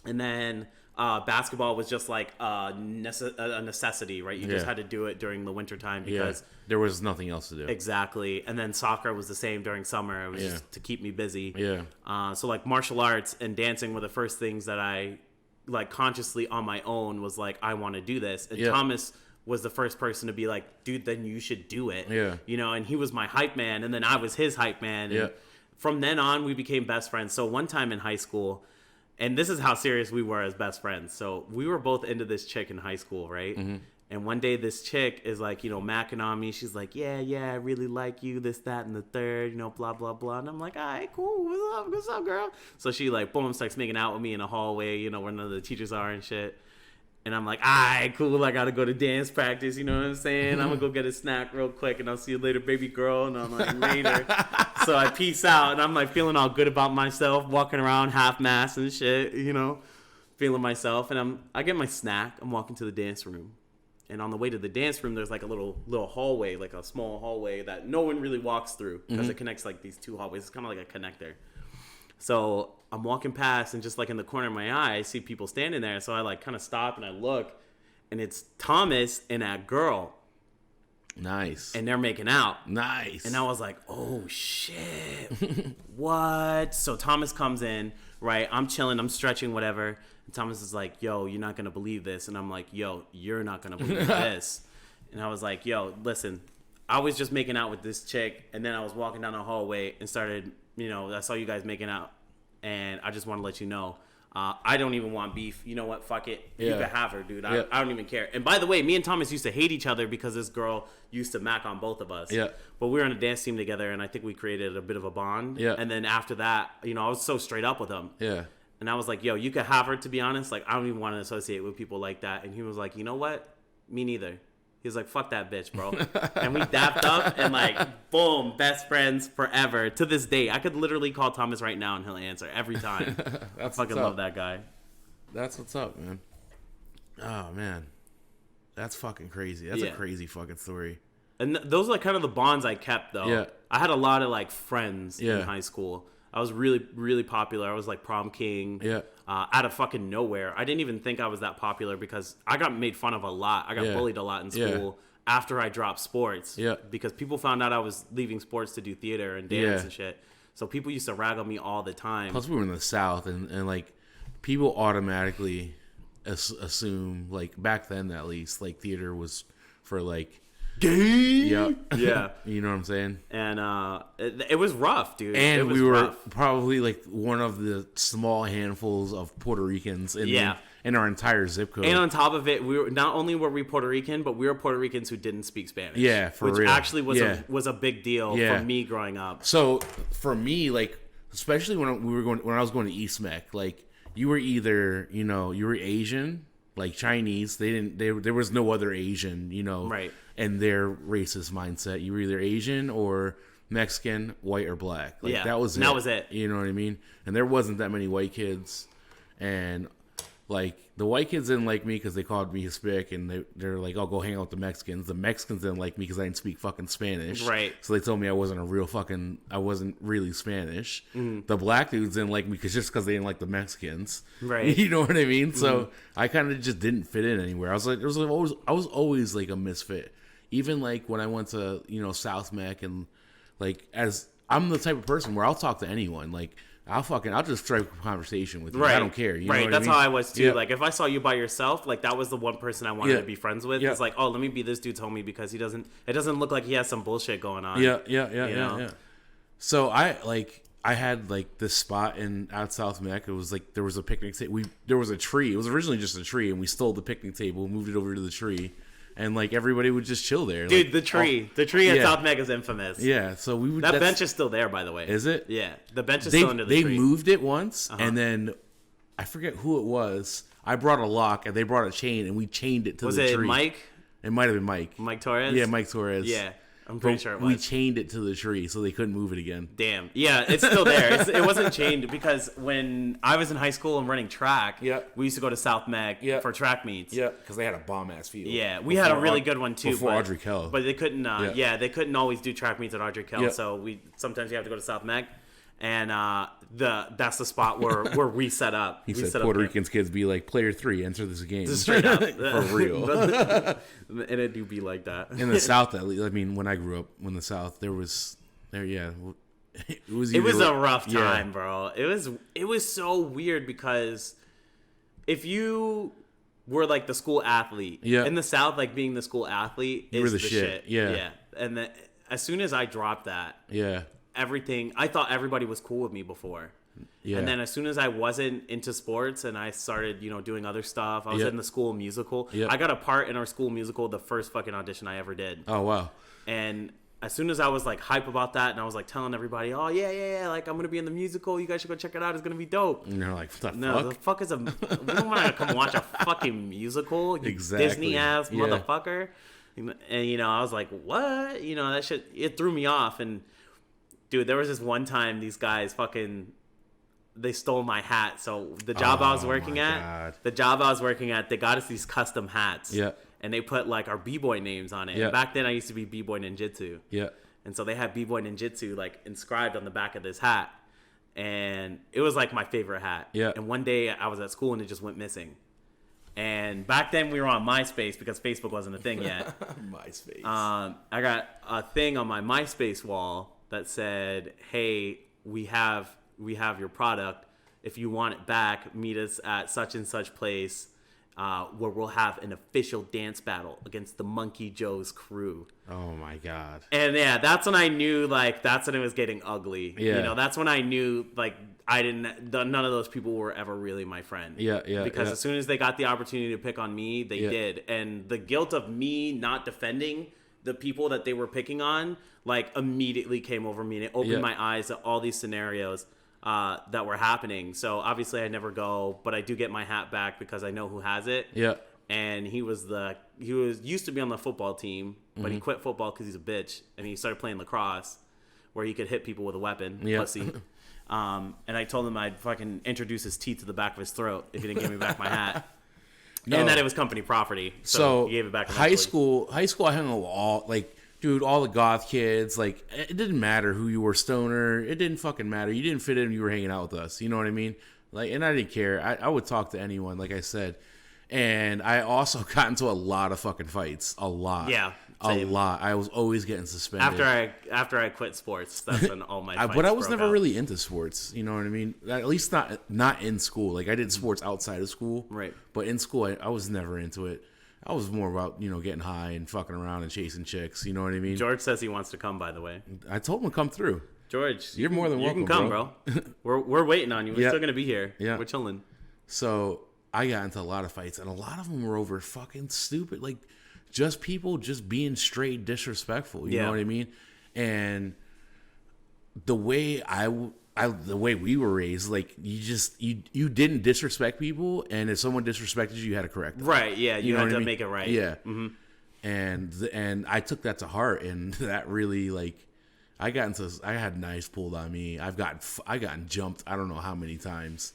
And then basketball was just like a necessity, right? You just had to do it during the winter time because there was nothing else to do. Exactly. And then soccer was the same during summer. It was just to keep me busy. So like martial arts and dancing were the first things that I like consciously on my own was like, I want to do this. And Thomas was the first person to be like, dude, then you should do it. You know, and he was my hype man, and then I was his hype man. And from then on, we became best friends. So one time in high school, and this is how serious we were as best friends. So we were both into this chick in high school, right? And one day this chick is like, you know, macking on me. She's like, yeah, I really like you, this, that, and the third, you know, blah, blah, blah. And I'm like, all right, cool. What's up, girl? So she like, boom, starts making out with me in a hallway, you know, where none of the teachers are and shit. And I'm like, all right, cool. I got to go to dance practice. You know what I'm saying? I'm going to go get a snack real quick and I'll see you later, baby girl. And I'm like, later. So I peace out and I'm like feeling all good about myself, walking around half-mast and shit, you know, feeling myself. And I get my snack. I'm walking to the dance room. And on the way to the dance room, there's like a little hallway, like a small hallway that no one really walks through because it connects like these 2 hallways. It's kind of like a connector. So I'm walking past and just like in the corner of my eye, I see people standing there. So I like kind of stop and I look and it's Thomas and that girl. Nice. And they're making out. Nice. And I was like, oh shit. What? So Thomas comes in, right? I'm chilling, I'm stretching, whatever. And Thomas is like, yo, you're not going to believe this. And I'm like, yo, you're not going to believe this. And I was like, yo, listen, I was just making out with this chick. And then I was walking down the hallway and started, you know, I saw you guys making out. And I just want to let you know, I don't even want beef. You know what? Fuck it. You can have her, dude. I don't even care. And by the way, me and Thomas used to hate each other because this girl used to mac on both of us. But we were on a dance team together, and I think we created a bit of a bond. And then after that, you know, I was so straight up with him. And I was like, yo, you could have her, to be honest. Like, I don't even want to associate with people like that. And he was like, you know what? Me neither. He was like, fuck that bitch, bro. And we dapped up and like, boom, best friends forever. To this day, I could literally call Thomas right now and he'll answer every time. I fucking love that guy. That's what's up, man. Oh, man. That's fucking crazy. That's a crazy fucking story. And those are like kind of the bonds I kept, though. I had a lot of like friends in high school. I was really, really popular. I was like prom king. Yeah. Out of fucking nowhere. I didn't even think I was that popular because I got made fun of a lot. I got bullied a lot in school after I dropped sports. Yeah. Because people found out I was leaving sports to do theater and dance and shit. So people used to rag on me all the time. Plus, we were in the South, and like people automatically assume, like back then at least, like theater was for like gay. Yeah. Yeah. You know what I'm saying? And it was rough, dude. And it was we were rough. probably like one of the small handfuls of Puerto Ricans in our entire zip code. And on top of it, we were not only were we Puerto Rican, but we were Puerto Ricans who didn't speak Spanish. Yeah, for which real. actually was a big deal for me growing up. So for me, like especially when I was going to East Mech, like you were either you were Asian, like Chinese. There was no other Asian, right. And their racist mindset. You were either Asian or Mexican, white or black. Like that was it. That was it. You know what I mean? And there wasn't that many white kids, and like the white kids didn't like me because they called me Hispanic, and they're like, "I'll go hang out with the Mexicans." The Mexicans didn't like me because I didn't speak fucking Spanish, right? So they told me I wasn't really Spanish. The black dudes didn't like me just because they didn't like the Mexicans, right? You know what I mean? So I kind of just didn't fit in anywhere. I was always like a misfit. Even like when I went to South Mech, and like as I'm the type of person where I'll talk to anyone, like I'll just strike a conversation with you. Right. I don't care. You know what That's I mean? how I was too. Yeah. Like if I saw you by yourself, like that was the one person I wanted to be friends with. Yeah. It's like, oh, let me be this dude's homie because it doesn't look like he has some bullshit going on. Yeah. So I had like this spot out South Mech. It was like there was a picnic table. There was a tree. It was originally just a tree, and we stole the picnic table, moved it over to the tree, and like everybody would just chill there. Dude, like, the tree at South Mech is infamous. Yeah, so we would. That bench is still there, by the way. Is it? Yeah, the bench is still under the tree. They moved it once, and then I forget who it was. I brought a lock, and they brought a chain, and we chained it to the tree. Was it Mike? It might have been Mike. Mike Torres? Yeah, Mike Torres. Yeah, I'm pretty sure it was. We chained it to the tree, so they couldn't move it again. Damn. Yeah, it's still there. It wasn't chained because when I was in high school and running track, we used to go to South Mech for track meets. Yeah, because they had a bomb-ass field. Yeah, we had a really good one too. Before Audrey Kell. But they couldn't, they couldn't always do track meets at Audrey Kell, so sometimes you have to go to South Mech. And that's the spot where we set up. He said Puerto Rican's kids be like, player 3, enter this game. Straight up. For real. And it do be like that. In the South, at least, I mean, when I grew up, in the South, it was a rough time, bro. It was so weird because if you were like the school athlete, in the South, like being the school athlete is the shit. Yeah. And as soon as I dropped that, everything, I thought everybody was cool with me before. Yeah. And then as soon as I wasn't into sports and I started, doing other stuff, I was in the school musical. I got a part in our school musical, the first fucking audition I ever did. Oh, wow. And as soon as I was like hype about that and I was like telling everybody, oh yeah, like I'm going to be in the musical. You guys should go check it out. It's going to be dope. And they're like, what the no, fuck? The fuck is we don't want to come watch a fucking musical, you exactly. Disney ass motherfucker. And, I was like, what? That shit, it threw me off. And dude, there was this one time these guys they stole my hat. So the job I was working at, they got us these custom hats. Yeah. And they put like our B-boy names on it. Yeah. And back then I used to be B-boy ninjutsu. Yeah. And so they had B-boy ninjutsu like inscribed on the back of this hat. And it was like my favorite hat. Yeah. And one day I was at school and it just went missing. And back then we were on MySpace because Facebook wasn't a thing yet. MySpace. I got a thing on my MySpace wall that said, "Hey, we have your product. If you want it back, meet us at such and such place, where we'll have an official dance battle against the Monkey Joe's crew." Oh my god! And that's when I knew, like, that's when it was getting ugly. Yeah. That's when I knew, like, none of those people were ever really my friend. Yeah. Because as soon as they got the opportunity to pick on me, they did. And the guilt of me not defending the people that they were picking on, like, immediately came over me, and it opened my eyes to all these scenarios that were happening. So obviously I never go, but I do get my hat back because I know who has it. Yeah. And he used to be on the football team, but he quit football because he's a bitch, and he started playing lacrosse, where he could hit people with a weapon, pussy. And I told him I'd fucking introduce his teeth to the back of his throat if he didn't give me back my hat. No. And that it was company property, so he gave it back. High school, I hung out with all, like, dude, all the goth kids, like, it didn't matter who you were, stoner. It didn't fucking matter. You didn't fit in. You were hanging out with us. You know what I mean? Like, and I didn't care. I would talk to anyone, like I said. And I also got into a lot of fucking fights. A lot. Yeah. A Same. lot. I was always getting suspended. After I quit sports, that's when all my fights But I was broke never out. really into sports. You know what I mean? At least not in school. Like, I did sports outside of school. Right. But in school, I was never into it. I was more about, getting high and fucking around and chasing chicks. You know what I mean? George says he wants to come, by the way. I told him to come through. George, You're more than welcome, You can come, bro. We're waiting on you. We're Yeah. still gonna be here. Yeah. We're chilling. So I got into a lot of fights, and a lot of them were over fucking stupid, like just people just being straight disrespectful. You Yeah. know what I mean? And the way the way we were raised, like you didn't disrespect people, and if someone disrespected you, you had to correct them. Right. Yeah. You know had what I to mean? make it right. Yeah. And I took that to heart, and that really, like, I had knives pulled on me. I gotten jumped. I don't know how many times,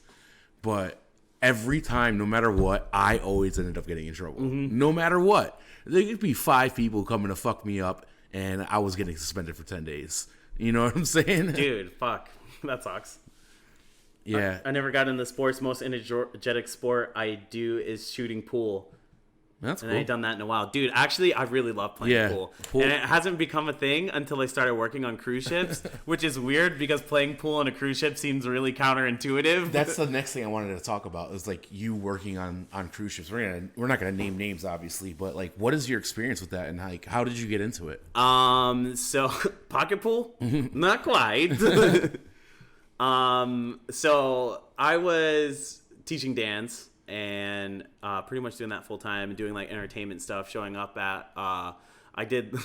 but every time, no matter what, I always ended up getting in trouble. No matter what, there could be 5 people coming to fuck me up, and I was getting suspended for 10 days. You know what I'm saying? Dude, fuck. That sucks. Yeah. I never got into sports. Most energetic sport I do is shooting pool. That's And cool. I ain't done that in a while. Dude, actually, I really love playing pool. Pool. And it hasn't become a thing until I started working on cruise ships, which is weird because playing pool on a cruise ship seems really counterintuitive. That's the next thing I wanted to talk about is, like, you working on cruise ships. We're not gonna name names, obviously, but, like, what is your experience with that, and, like, how did you get into it? So pocket pool? Not quite. So I was teaching dance and pretty much doing that full time and doing like entertainment stuff, showing up at I did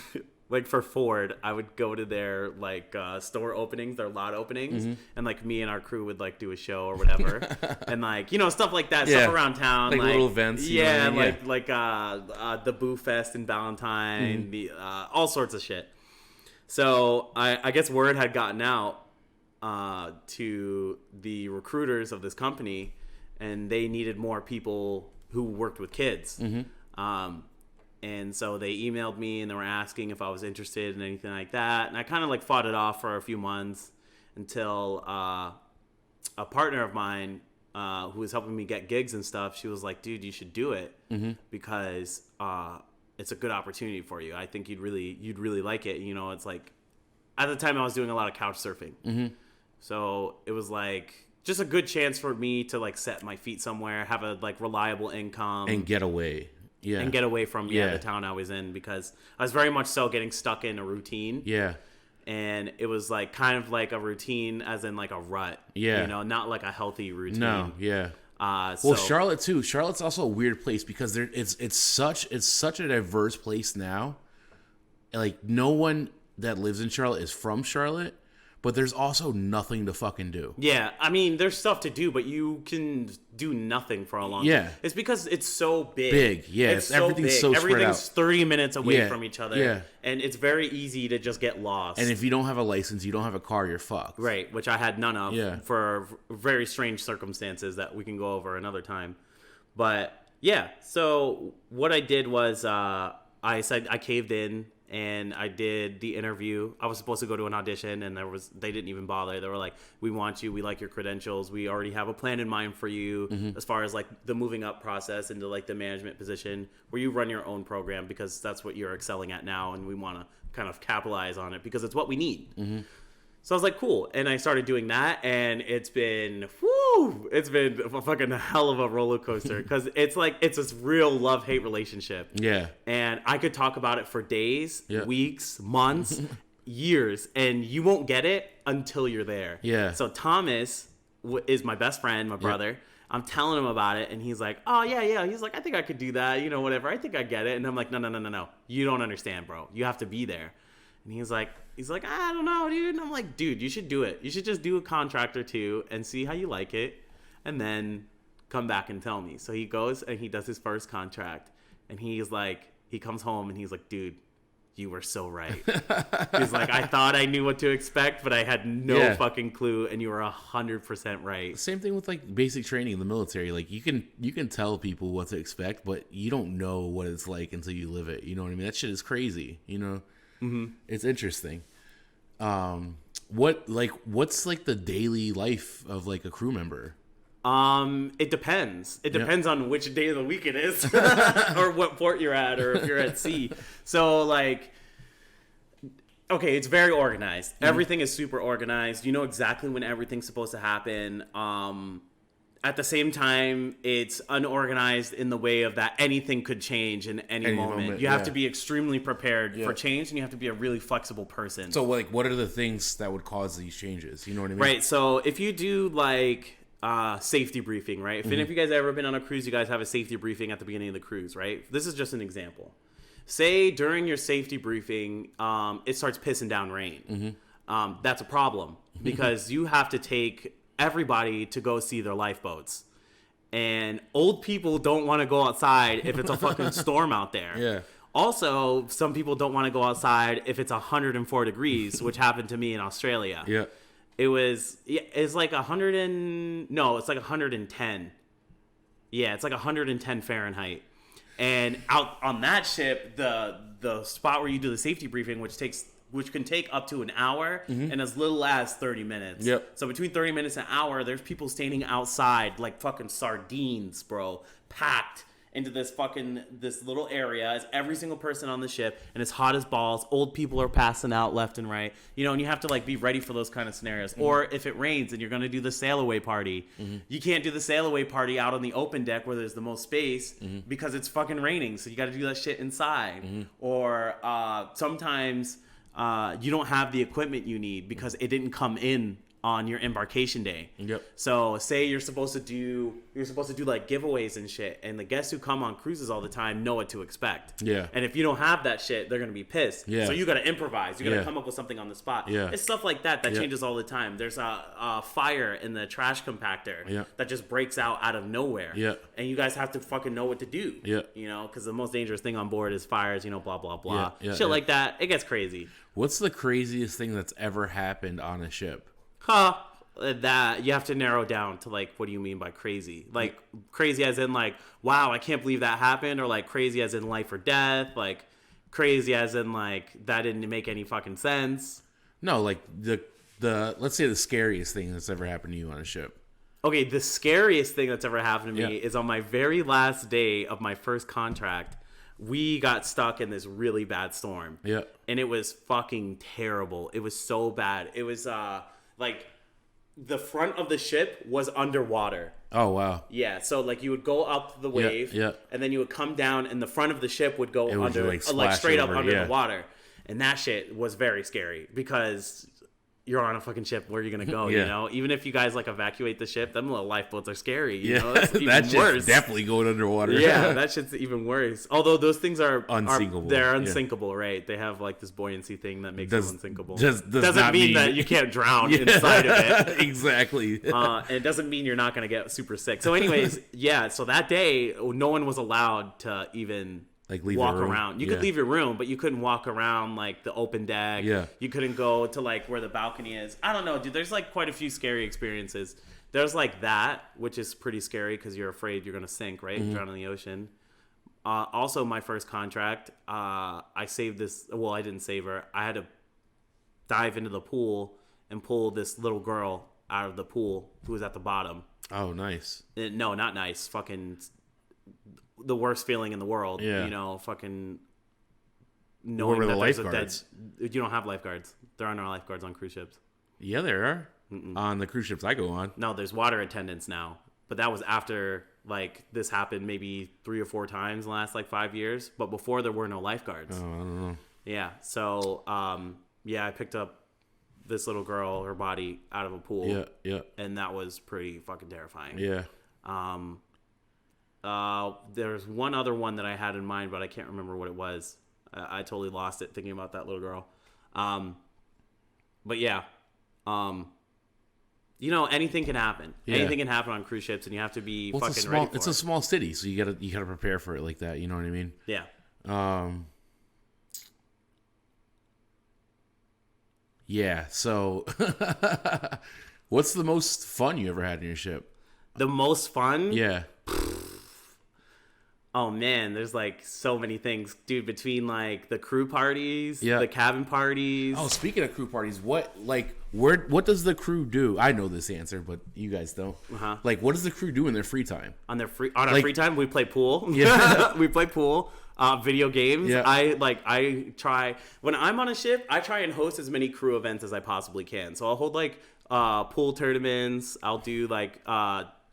like for Ford, I would go to their like store openings, their lot openings, and like me and our crew would like do a show or whatever, and like stuff like that, Yeah. stuff around town, Like little events, you know yeah, what I mean? like the Boo Fest in Valentine, the all sorts of shit. So I guess word had gotten out to the recruiters of this company, and they needed more people who worked with kids. And so they emailed me and they were asking if I was interested in anything like that. And I kind of like fought it off for a few months until a partner of mine who was helping me get gigs and stuff, she was like, dude, you should do it because it's a good opportunity for you. I think you'd really like it. It's like at the time I was doing a lot of couch surfing. So it was like just a good chance for me to like set my feet somewhere, have a like reliable income, And get away. Yeah. and get away from Yeah. the town I was in, because I was very much so getting stuck in a routine. Yeah. And it was like kind of like a routine as in like a rut. Yeah. Not like a healthy routine. No. Yeah. So Well, Charlotte too. Charlotte's also a weird place because it's such a diverse place now. Like, no one that lives in Charlotte is from Charlotte, but there's also nothing to fucking do. yeah, I mean, there's stuff to do, but you can do nothing for a long Yeah. time. It's because it's so big. Big, yeah, It's everything's big. so spread Everything's out. 30 minutes away Yeah, from each other. yeah. And it's very easy to just get lost. And if you don't have a license, you don't have a car, you're fucked. Right, which I had none of Yeah. for very strange circumstances that we can go over another time. But yeah, so what I did was I said I caved in and I did the interview. I was supposed to go to an audition and they didn't even bother. They were like, we want you, we like your credentials, we already have a plan in mind for you as far as like the moving up process into like the management position where you run your own program, because that's what you're excelling at now and we want to kind of capitalize on it because it's what we need. So I was like, cool. And I started doing that, and it's been a fucking hell of a roller coaster because it's this real love-hate relationship. Yeah. And I could talk about it for days, Yeah. weeks, months, years, and you won't get it until you're there. Yeah. So Thomas is my best friend, my brother. I'm telling him about it, and he's like, oh, yeah. He's like, I think I could do that, whatever. I think I get it. And I'm like, no. You don't understand, bro. You have to be there. And he's like, I don't know, dude. And I'm like, dude, you should do it. You should just do a contract or two and see how you like it, and then come back and tell me. So he goes and he does his first contract, and he's like, he comes home and he's like, dude, you were so right. He's like, I thought I knew what to expect, but I had no fucking clue, and you were 100% right. Same thing with like basic training in the military. Like, you can tell people what to expect, but you don't know what it's like until you live it. You know what I mean? That shit is crazy. It's interesting. What's like the daily life of like a crew member? It depends. It depends on which day of the week it is, or what port you're at, or if you're at sea. So like, okay, it's very organized. Everything is super organized. You know exactly when everything's supposed to happen. At the same time, it's unorganized in the way of that anything could change in any moment. You have to be extremely prepared for change, and you have to be a really flexible person. So, like, what are the things that would cause these changes? You know what I mean? Right. So, if you do like safety briefing, right? If any of you guys have ever been on a cruise, you guys have a safety briefing at the beginning of the cruise, right? This is just an example. Say during your safety briefing, it starts pissing down rain. That's a problem because you have to take everybody to go see their lifeboats, and old people don't want to go outside if it's a fucking storm out there. Yeah. Also, some people don't want to go outside if it's 104 degrees, which happened to me in Australia. Yeah. It's like 110. Yeah, it's like 110 Fahrenheit. And out on that ship, the spot where you do the safety briefing, which can take up to an hour and as little as 30 minutes. Yep. So between 30 minutes and an hour, there's people standing outside like fucking sardines, bro, packed into this little area. It's every single person on the ship, and it's hot as balls. Old people are passing out left and right, and you have to like be ready for those kind of scenarios. Or if it rains and you're going to do the sail away party, you can't do the sail away party out on the open deck where there's the most space because it's fucking raining. So you got to do that shit inside. Or sometimes you don't have the equipment you need because it didn't come in on your embarkation day. Yep. So say you're supposed to do like giveaways and shit, and the guests who come on cruises all the time know what to expect. Yeah. And if you don't have that shit, they're gonna be pissed. Yeah. So you gotta improvise. You gotta come up with something on the spot. Yeah. It's stuff like that changes all the time. There's a fire in the trash compactor that just breaks out of nowhere. Yeah. And you guys have to fucking know what to do. Yeah. Because the most dangerous thing on board is fires. Blah blah blah. Yeah. Shit like that. It gets crazy. What's the craziest thing that's ever happened on a ship? That you have to narrow down to like, what do you mean by crazy? Like crazy as in like, wow, I can't believe that happened, or like crazy as in life or death, like crazy as in like that didn't make any fucking sense. No, like the let's say the scariest thing that's ever happened to you on a ship. Okay, the scariest thing that's ever happened to me is on my very last day of my first contract. We got stuck in this really bad storm. Yeah. And it was fucking terrible. It was so bad. It was like the front of the ship was underwater. Oh, wow. Yeah, so like you would go up the wave, and then you would come down, and the front of the ship would go under, like straight up under the water. And that shit was very scary because you're on a fucking ship. Where are you gonna go? Even if you guys like evacuate the ship, them little lifeboats are scary. That's even that shit's worse. definitely going underwater. Yeah, that shit's even worse. Although those things are unsinkable. They're unsinkable, right? They have like this buoyancy thing that makes them unsinkable. Doesn't mean that you can't drown inside of it. Exactly. And it doesn't mean you're not gonna get super sick. So, anyways, so that day, no one was allowed to even like leave walk around. You could leave your room, but you couldn't walk around like the open deck. Yeah. You couldn't go to like where the balcony is. I don't know, dude. There's like quite a few scary experiences. There's like that, which is pretty scary because you're afraid you're gonna sink, right? Drown in the ocean. Also, my first contract, I saved this. Well, I didn't save her. I had to dive into the pool and pull this little girl out of the pool who was at the bottom. Oh, nice. No, not nice. Fucking the worst feeling in the world. Yeah. Fucking knowing that there's a dead. You don't have lifeguards. There are no lifeguards on cruise ships. Yeah, there are. On the cruise ships I go on. No, there's water attendants now. But that was after like this happened maybe 3 or 4 times in the last like 5 years. But before there were no lifeguards. Oh, I don't know. Yeah. So I picked up this little girl, her body out of a pool. Yeah. And that was pretty fucking terrifying. Yeah. There's one other one that I had in mind, but I can't remember what it was. I totally lost it thinking about that little girl. But yeah, anything can happen. Yeah. Anything can happen on cruise ships, and you have to be fucking ready for it. It's a small city, so you gotta prepare for it like that. You know what I mean? Yeah. Yeah. So, what's the most fun you ever had in your ship? The most fun? Yeah. Oh man, there's like so many things, dude. Between like the crew parties, Yeah. the cabin parties. Oh, speaking of crew parties, what does the crew do? I know this answer, but you guys don't. Like, what does the crew do in their free time? On our free time, we play pool. Yeah. We play pool. Video games. Yeah. I try when I'm on a ship. I try and host as many crew events as I possibly can. So I'll hold like pool tournaments. I'll do like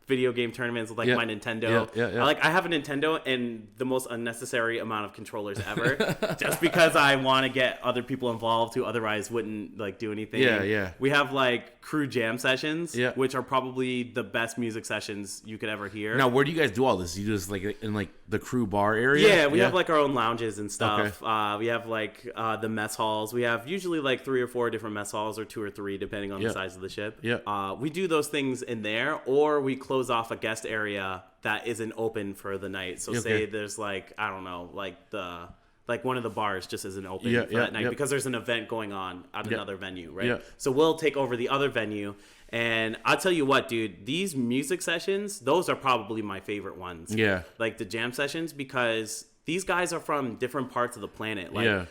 video game tournaments with like my Nintendo. Yeah. I have a Nintendo and the most unnecessary amount of controllers ever, just because I want to get other people involved who otherwise wouldn't like do anything. Yeah. We have like crew jam sessions, Yeah. which are probably the best music sessions you could ever hear. Now, where do you guys do all this? You just like in like the crew bar area? Yeah, we have like our own lounges and stuff. Okay. We have like the mess halls. We have usually like 3 or 4 different mess halls, or 2 or 3 depending on the size of the ship. Yeah. We do those things in there, or we close off a guest area that isn't open for the night. So say there's like, I don't know, like one of the bars just isn't open for that night because there's an event going on at another venue, right? Yeah. So we'll take over the other venue. And I'll tell you what, dude, these music sessions, those are probably my favorite ones. Yeah. Like the jam sessions, because these guys are from different parts of the planet. Like, Yeah.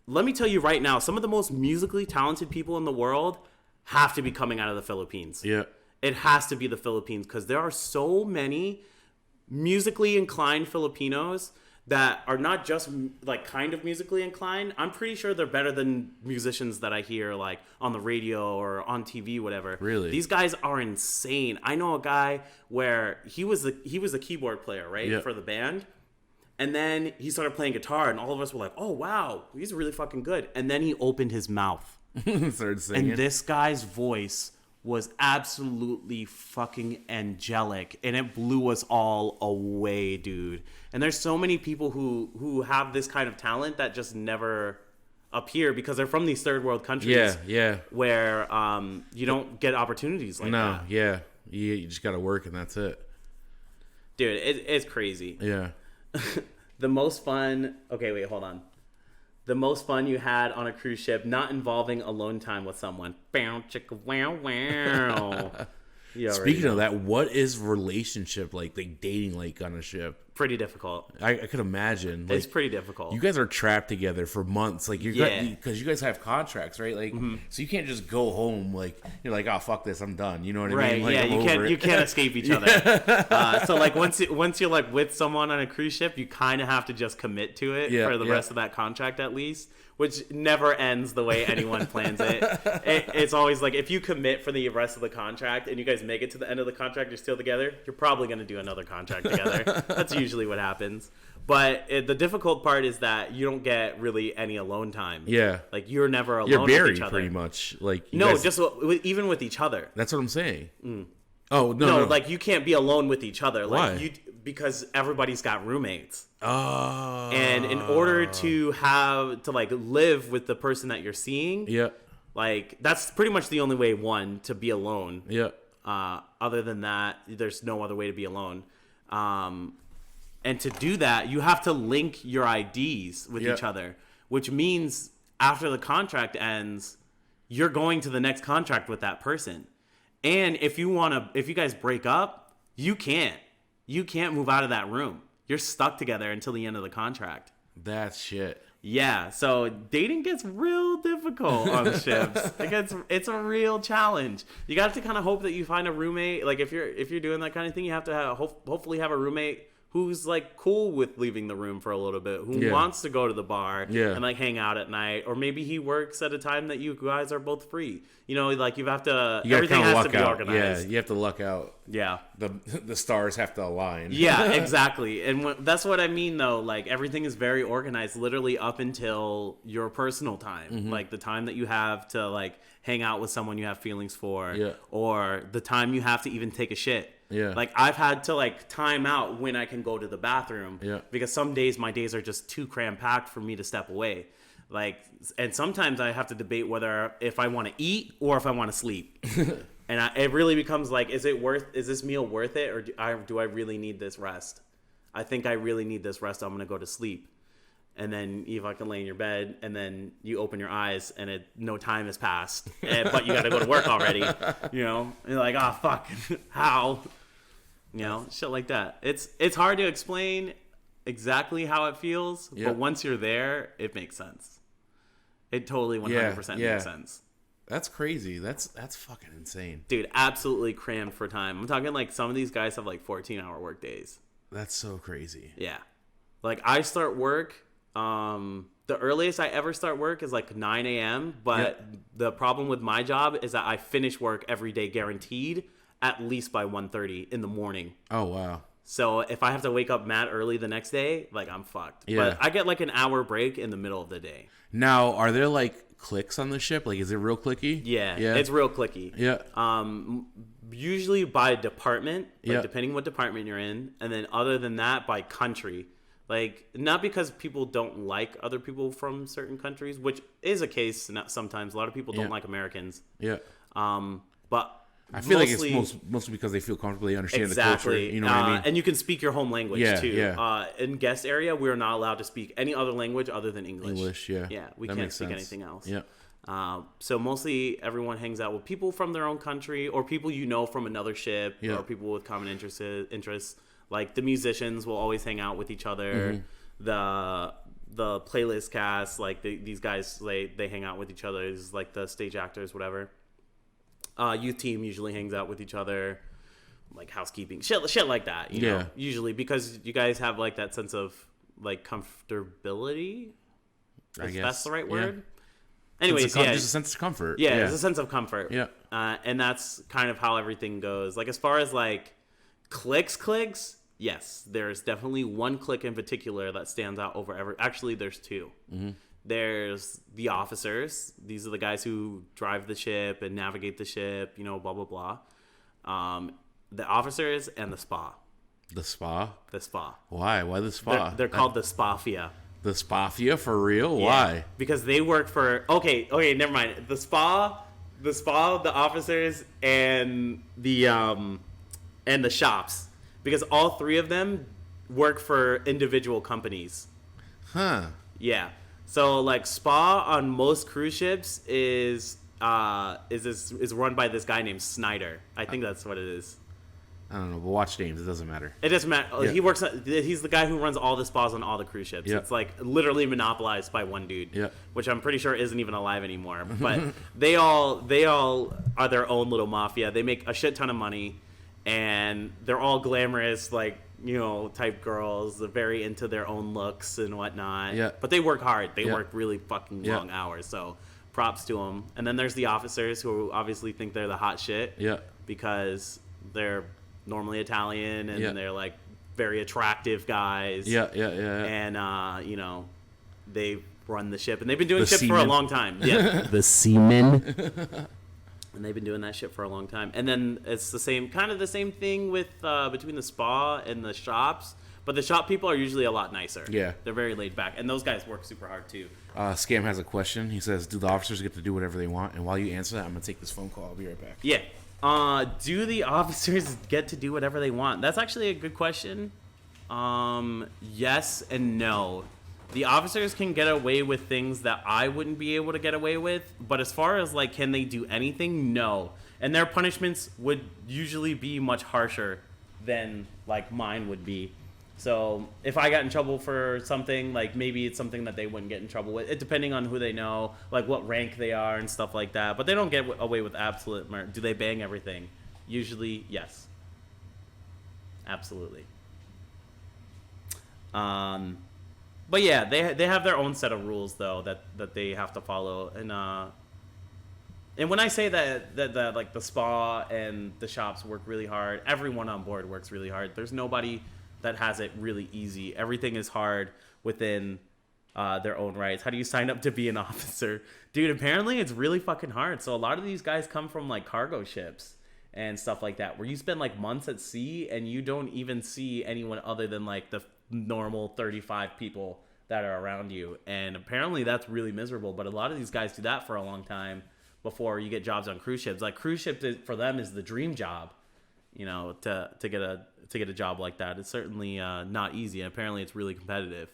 let me tell you right now, some of the most musically talented people in the world have to be coming out of the Philippines. Yeah. It has to be the Philippines, because there are so many musically inclined Filipinos that are not just like kind of musically inclined. I'm pretty sure they're better than musicians that I hear like on the radio or on TV, whatever. Really? These guys are insane. I know a guy where he was a keyboard player, right, for the band. And then he started playing guitar, and all of us were like, "Oh wow, he's really fucking good." And then he opened his mouth. Started singing. And this guy's voice was absolutely fucking angelic, and it blew us all away, dude. And there's so many people who have this kind of talent that just never appear because they're from these third world countries. Yeah. Where you don't get opportunities like that. Yeah. You just got to work and that's it. Dude, it's crazy. Yeah. The most fun... Okay, wait, hold on. The most fun you had on a cruise ship, not involving alone time with someone. Bow, chicka, wow, wow. Speaking of that, what is relationship like dating like on a ship? Pretty difficult. I could imagine. Like, It's pretty difficult. you guys are trapped together for months. Like because you guys have contracts, right? Like, so you can't just go home. Like you're like, oh fuck this, I'm done. You know what I Right, mean? Like, yeah, I'm you can't escape each other. So like once you're like with someone on a cruise ship, you kind of have to just commit to it for the rest of that contract at least, which never ends the way anyone plans it. It's always like if you commit for the rest of the contract and you guys make it to the end of the contract, you're still together, you're probably going to do another contract together. That's usually what happens. But the difficult part is that you don't get really any alone time. Yeah. Like you're never alone You're buried with each other. pretty much. Like you No, guys- just even with each other. that's what I'm saying. Oh No, like you can't be alone with each other. Like Why? because everybody's got roommates. Oh. And in order to like live with the person that you're seeing, Yeah. like that's pretty much the only way to be alone. Yeah. Other than that, there's no other way to be alone. And to do that, you have to link your IDs with each other, which means after the contract ends, you're going to the next contract with that person. And if you guys break up, you can't move out of that room. You're stuck together until the end of the contract. That's shit. Yeah, so dating gets real difficult on ships. It's a real challenge. You got to kind of hope that you find a roommate. Like if you're doing that kind of thing, you have to hopefully have a roommate who's like cool with leaving the room for a little bit, who wants to go to the bar and like hang out at night, or maybe he works at a time that you guys are both free. You know, like everything has to be organized. Yeah, you have to luck out. Yeah. The stars have to align. Yeah, exactly. And that's what I mean, though. Like, everything is very organized, literally up until your personal time. Like, the time that you have to, like, hang out with someone you have feelings for. Yeah. Or the time you have to even take a shit. Yeah. Like, I've had to, like, time out when I can go to the bathroom. Yeah. Because some days, my days are just too cram-packed for me to step away. Like, and sometimes I have to debate whether if I want to eat or if I want to sleep. And it really becomes like, is this meal worth it, or do I really need this rest? I think I really need this rest. I'm going to go to sleep. And then you fucking lay in your bed, and then you open your eyes, and no time has passed. But you got to go to work already. You know? And you're like, oh, fuck. How? You know? Shit like that. It's hard to explain. exactly how it feels, Yeah. but once you're there, it makes sense. It totally 100% Yeah. makes sense. That's crazy. That's fucking insane. Dude, absolutely crammed for time. I'm talking like some of these guys have like 14-hour work days. That's so crazy. Yeah. Like I start work, the earliest I ever start work is like 9 a.m. But the problem with my job is that I finish work every day guaranteed at least by 1:30 in the morning. Oh wow. So if I have to wake up mad early the next day, like I'm fucked. Yeah. But I get like an hour break in the middle of the day. Now, are there like clicks on the ship? Like, is it real clicky? Yeah. Yeah. It's real clicky. Yeah. Usually by department, like Yeah. depending what department you're in, and then other than that by country. Like not because people don't like other people from certain countries, which is a case sometimes. A lot of people don't Yeah. like Americans. Yeah. But I feel mostly, like it's mostly because they feel comfortable, they understand the exactly. culture. You know what I mean? And you can speak your home language Yeah, too. yeah. In guest area, we're not allowed to speak any other language other than English. English, yeah. Yeah, we That can't makes speak sense. anything else. Yeah. So mostly everyone hangs out with people from their own country or people you know from another ship Yeah. or people with common interests. Like the musicians will always hang out with each other. The playlist cast, like these guys, they hang out with each other. It's like the stage actors, whatever. Youth team usually hangs out with each other. Like housekeeping, shit like that. You know, Yeah. usually because you guys have like that sense of like comfortability. I If guess that's the right yeah. word. Anyways, Just a sense of comfort. yeah, there's a sense of comfort. Yeah. And that's kind of how everything goes. Like as far as like clicks, yes, there's definitely one click in particular that stands out over every. Actually, there's two. Mm-hmm. There's the officers. These are the guys who drive the ship and navigate the ship. You know, blah blah blah. The officers and the spa. The spa? The spa. Why? Why the spa? They're called the Spafia. The Spafia for real? Yeah, Why? because they work for okay, never mind. The spa, the officers, and the shops. Because all three of them work for individual companies. Huh. Yeah. So like spa on most cruise ships is run by this guy named Snyder. I think that's what it is. I don't know, but watch names. It doesn't matter. It doesn't matter. Yeah. He's the guy who runs all the spas on all the cruise ships. Yeah. It's like literally monopolized by one dude. Yeah. Which I'm pretty sure isn't even alive anymore. But they all are their own little mafia. They make a shit ton of money, and they're all glamorous, like type girls. They're very into their own looks and whatnot. Yeah. But they work hard. They Yeah. work really fucking Yeah. long hours. So props to them. And then there's the officers who obviously think they're the hot shit. Yeah. Because they're normally Italian and Yeah. they're like very attractive guys. Yeah. And they run the ship and they've been doing The ship for a seamen. long time. Yeah. The seamen. And they've been doing that shit for a long time. And then it's the same thing with between the spa and the shops. But the shop people are usually a lot nicer. Yeah. They're very laid back. And those guys work super hard too. Scam has a question. He says, do the officers get to do whatever they want? And while you answer that, I'm going to take this phone call. I'll be right back. Yeah. Do the officers get to do whatever they want? That's actually a good question. Yes and no. The officers can get away with things that I wouldn't be able to get away with, but as far as like can they do anything? No. And their punishments would usually be much harsher than like mine would be. So if I got in trouble for something, like maybe it's something that they wouldn't get in trouble with, it, depending on who they know, like what rank they are and stuff like that. But they don't get away with absolute murder. Do they bang everything? Usually, yes. Absolutely. But yeah, they have their own set of rules though that they have to follow. And when I say that like the spa and the shops work really hard, everyone on board works really hard. There's nobody that has it really easy. Everything is hard within their own rights. How do you sign up to be an officer? Dude, apparently it's really fucking hard. So a lot of these guys come from like cargo ships and stuff like that, where you spend like months at sea and you don't even see anyone other than like the normal 35 people that are around you. And apparently that's really miserable. But a lot of these guys do that for a long time before you get jobs on cruise ships. Like cruise ships for them is the dream job, to get a job like that. It's certainly not easy. And apparently it's really competitive.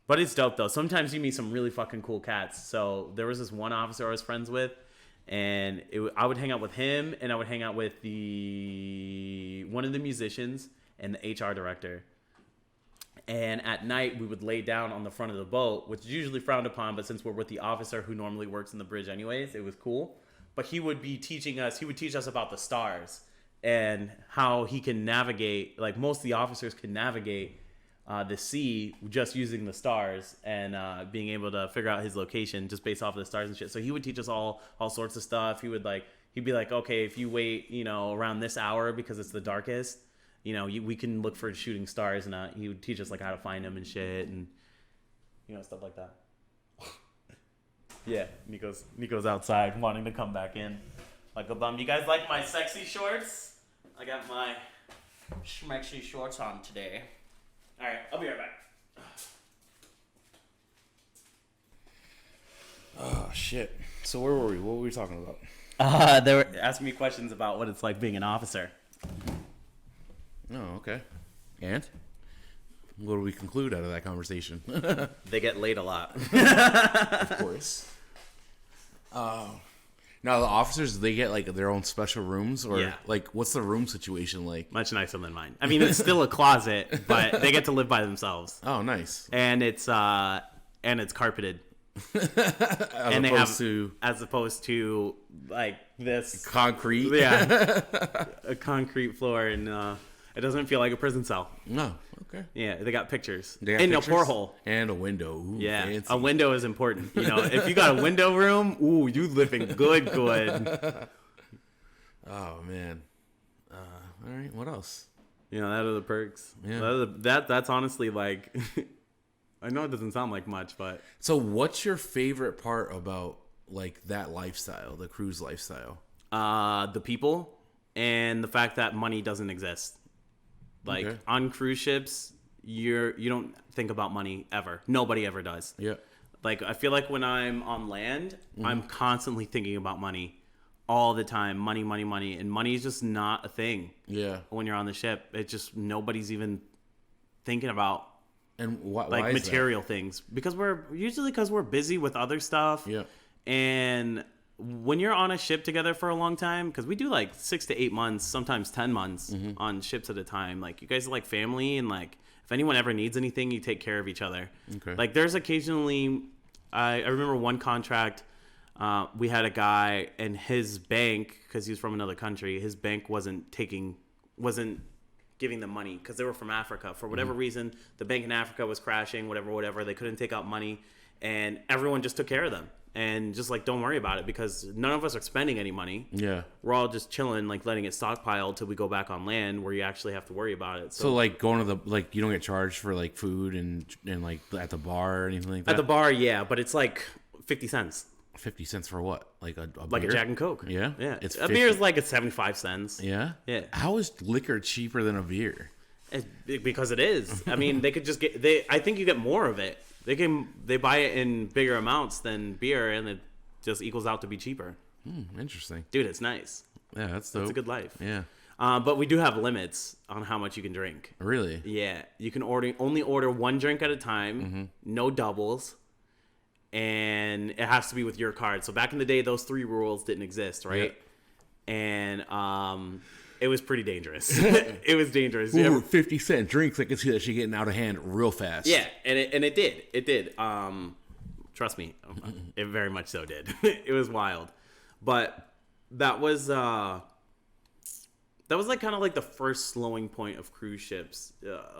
But it's dope though. Sometimes you meet some really fucking cool cats. So there was this one officer I was friends with, and I would hang out with him, and I would hang out with one of the musicians and the HR director. And at night, we would lay down on the front of the boat, which is usually frowned upon. But since we're with the officer who normally works in the bridge anyways, it was cool. But he would teach us about the stars and how he can navigate. Like most of the officers can navigate the sea just using the stars and being able to figure out his location just based off of the stars and shit. So he would teach us all sorts of stuff. He'd be like, okay, if you wait, around this hour because it's the darkest, we can look for shooting stars, and he would teach us like how to find them and shit, and stuff like that. Yeah, Nico's outside wanting to come back in like a bum. You guys like my sexy shorts? I got my schmexy shorts on today. All right, I'll be right back. Oh shit! So where were we? What were we talking about? They were asking me questions about what it's like being an officer. Oh, okay. And what do we conclude out of that conversation? They get laid a lot. Of course. Now the officers, they get like their own special rooms, or Yeah. like what's the room situation like? Much nicer than mine. I mean, it's still a closet, but they get to live by themselves, Oh, nice. and it's carpeted, as opposed to like this Concrete. Yeah, a concrete floor, and it doesn't feel like a prison cell. No. Okay. Yeah, they got pictures They got and pictures? a porthole. And a window. Ooh, Yeah, fancy. a window is important. If you got a window room, ooh, you living good. Oh man. All right. What else? That are the perks. Yeah. That's honestly like, I know it doesn't sound like much, but So, what's your favorite part about like that lifestyle, the cruise lifestyle? the people and the fact that money doesn't exist. Like Okay. on cruise ships, you don't think about money ever. Nobody ever does. Yeah. Like I feel like when I'm on land, I'm constantly thinking about money all the time. Money, and money is just not a thing Yeah. when you're on the ship. It's just nobody's even thinking about And why like is material things because we're busy with other stuff. Yeah. And when you're on a ship together for a long time, because we do like 6 to 8 months, sometimes 10 months on ships at a time, like you guys are like family, and like if anyone ever needs anything, you take care of each other. Okay. Like there's occasionally, I remember one contract, we had a guy and his bank, because he was from another country, his bank wasn't giving them money because they were from Africa. For whatever reason, the bank in Africa was crashing, whatever. They couldn't take out money, and everyone just took care of them. And just like, don't worry about it because none of us are spending any money. Yeah. We're all just chilling, like letting it stockpile till we go back on land where you actually have to worry about it. So like going to the like you don't get charged for like food and like at the bar or anything like that. at the bar, yeah, but it's like 50 cents. 50 cents for what? Like a Like beer? a Jack and Coke. Yeah? Yeah. It's A beer is 50. like a 75 cents. Yeah. Yeah. How is liquor cheaper than a beer? Because it is. I mean, they could just I think you get more of it. They buy it in bigger amounts than beer, and it just equals out to be cheaper. Interesting. Dude, it's nice. Yeah, that's dope. It's a good life. Yeah. But we do have limits on how much you can drink. Really? Yeah, you can only order one drink at a time, no doubles, and it has to be with your card. So back in the day, those 3 rules didn't exist, right? Yeah. And it was pretty dangerous. It was dangerous. You Ooh, ever- 50-cent drinks. I can see that shit getting out of hand real fast. Yeah, and it did. It did. Trust me, it very much so did. It was wild, but that was like kind of like the first slowing point of cruise ships,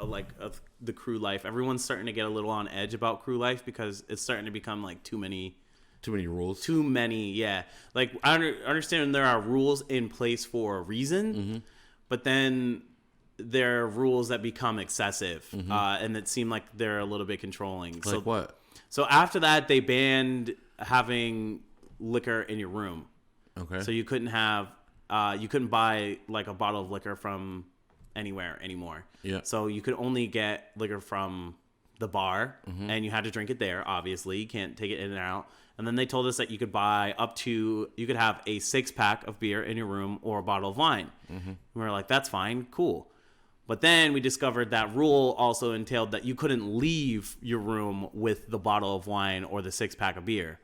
like of the crew life. Everyone's starting to get a little on edge about crew life because it's starting to become like too many rules. Too many, yeah. Like I understand there are rules in place for a reason, but then there are rules that become excessive, and that seem like they're a little bit controlling. Like what? So after that, they banned having liquor in your room. Okay. So you couldn't buy like a bottle of liquor from anywhere anymore. Yeah. So you could only get liquor from the bar, and you had to drink it there. Obviously, you can't take it in and out. And then they told us that you could have a 6-pack of beer in your room or a bottle of wine. And we were like, that's fine, cool. But then we discovered that rule also entailed that you couldn't leave your room with the bottle of wine or the 6-pack of beer.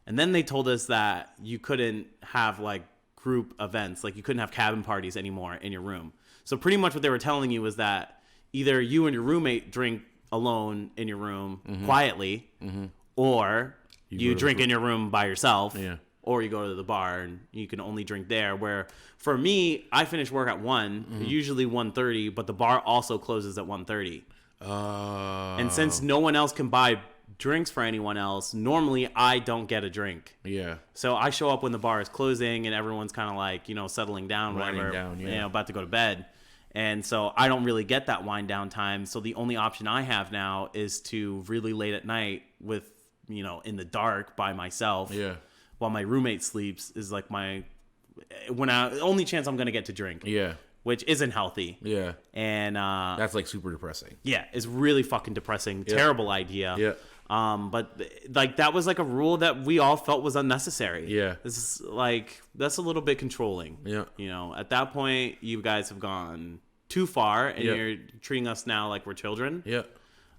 And then they told us that you couldn't have like group events, like you couldn't have cabin parties anymore in your room. So pretty much what they were telling you was that either you and your roommate drink alone in your room quietly, or you drink in your room by yourself, or you go to the bar and you can only drink there. Where for me, I finish work at 1, usually 1:30, but the bar also closes at 1:30. And since no one else can buy drinks for anyone else, normally I don't get a drink. Yeah. So I show up when the bar is closing and everyone's kind of like, settling down, Winding whatever, down, about to go to bed. And so I don't really get that wind down time. So the only option I have now is to really late at night with, in the dark by myself. Yeah. While my roommate sleeps is like only chance I'm going to get to drink. Yeah. Which isn't healthy. Yeah. And that's like super depressing. Yeah, it's really fucking depressing. Yeah. Terrible idea. Yeah. But like that was like a rule that we all felt was unnecessary. Yeah. This is like that's a little bit controlling. Yeah. At that point you guys have gone too far and you're treating us now like we're children. Yeah.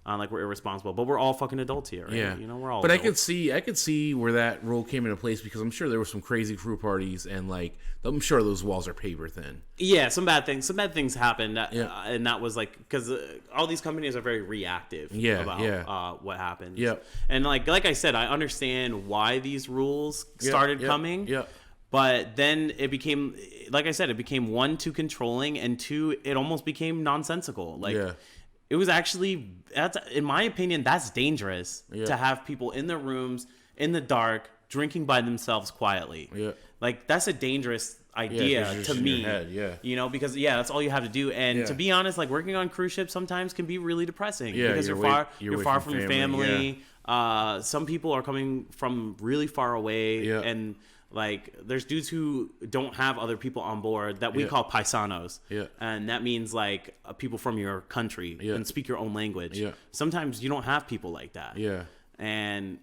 Like we're irresponsible, but we're all fucking adults here, right? Yeah, we're all. But adults. I could see where that rule came into place because I'm sure there were some crazy crew parties and like I'm sure those walls are paper thin. Yeah, some bad things happened, and that was like because all these companies are very reactive. About what happened. Yeah, and like I said, I understand why these rules started coming. Yeah. But then it became, like I said, it became 1, too controlling, and 2, it almost became nonsensical. Like. Yeah. It was actually, in my opinion, that's dangerous to have people in their rooms, in the dark, drinking by themselves quietly. Yeah. Like, that's a dangerous idea to me. Because, that's all you have to do. And to be honest, like, working on cruise ships sometimes can be really depressing. Because you're far from your family. Yeah. Some people are coming from really far away. Yeah. And... like, there's dudes who don't have other people on board that we call paisanos. Yeah. And that means, like, people from your country and speak your own language. Yeah. Sometimes you don't have people like that. Yeah. And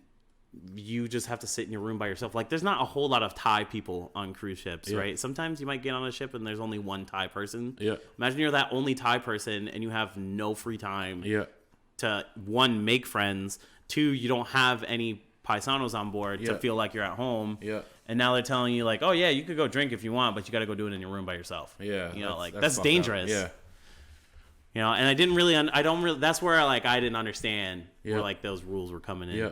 you just have to sit in your room by yourself. Like, there's not a whole lot of Thai people on cruise ships, right? Sometimes you might get on a ship and there's only one Thai person. Yeah. Imagine you're that only Thai person and you have no free time to, 1, make friends, 2, you don't have any paisanos on board to feel like you're at home. Yeah. And now they're telling you like, oh yeah, you could go drink if you want, but you got to go do it in your room by yourself. Yeah. That's dangerous. Up. Yeah. And I didn't really, that's where I didn't understand where like those rules were coming in. Yeah.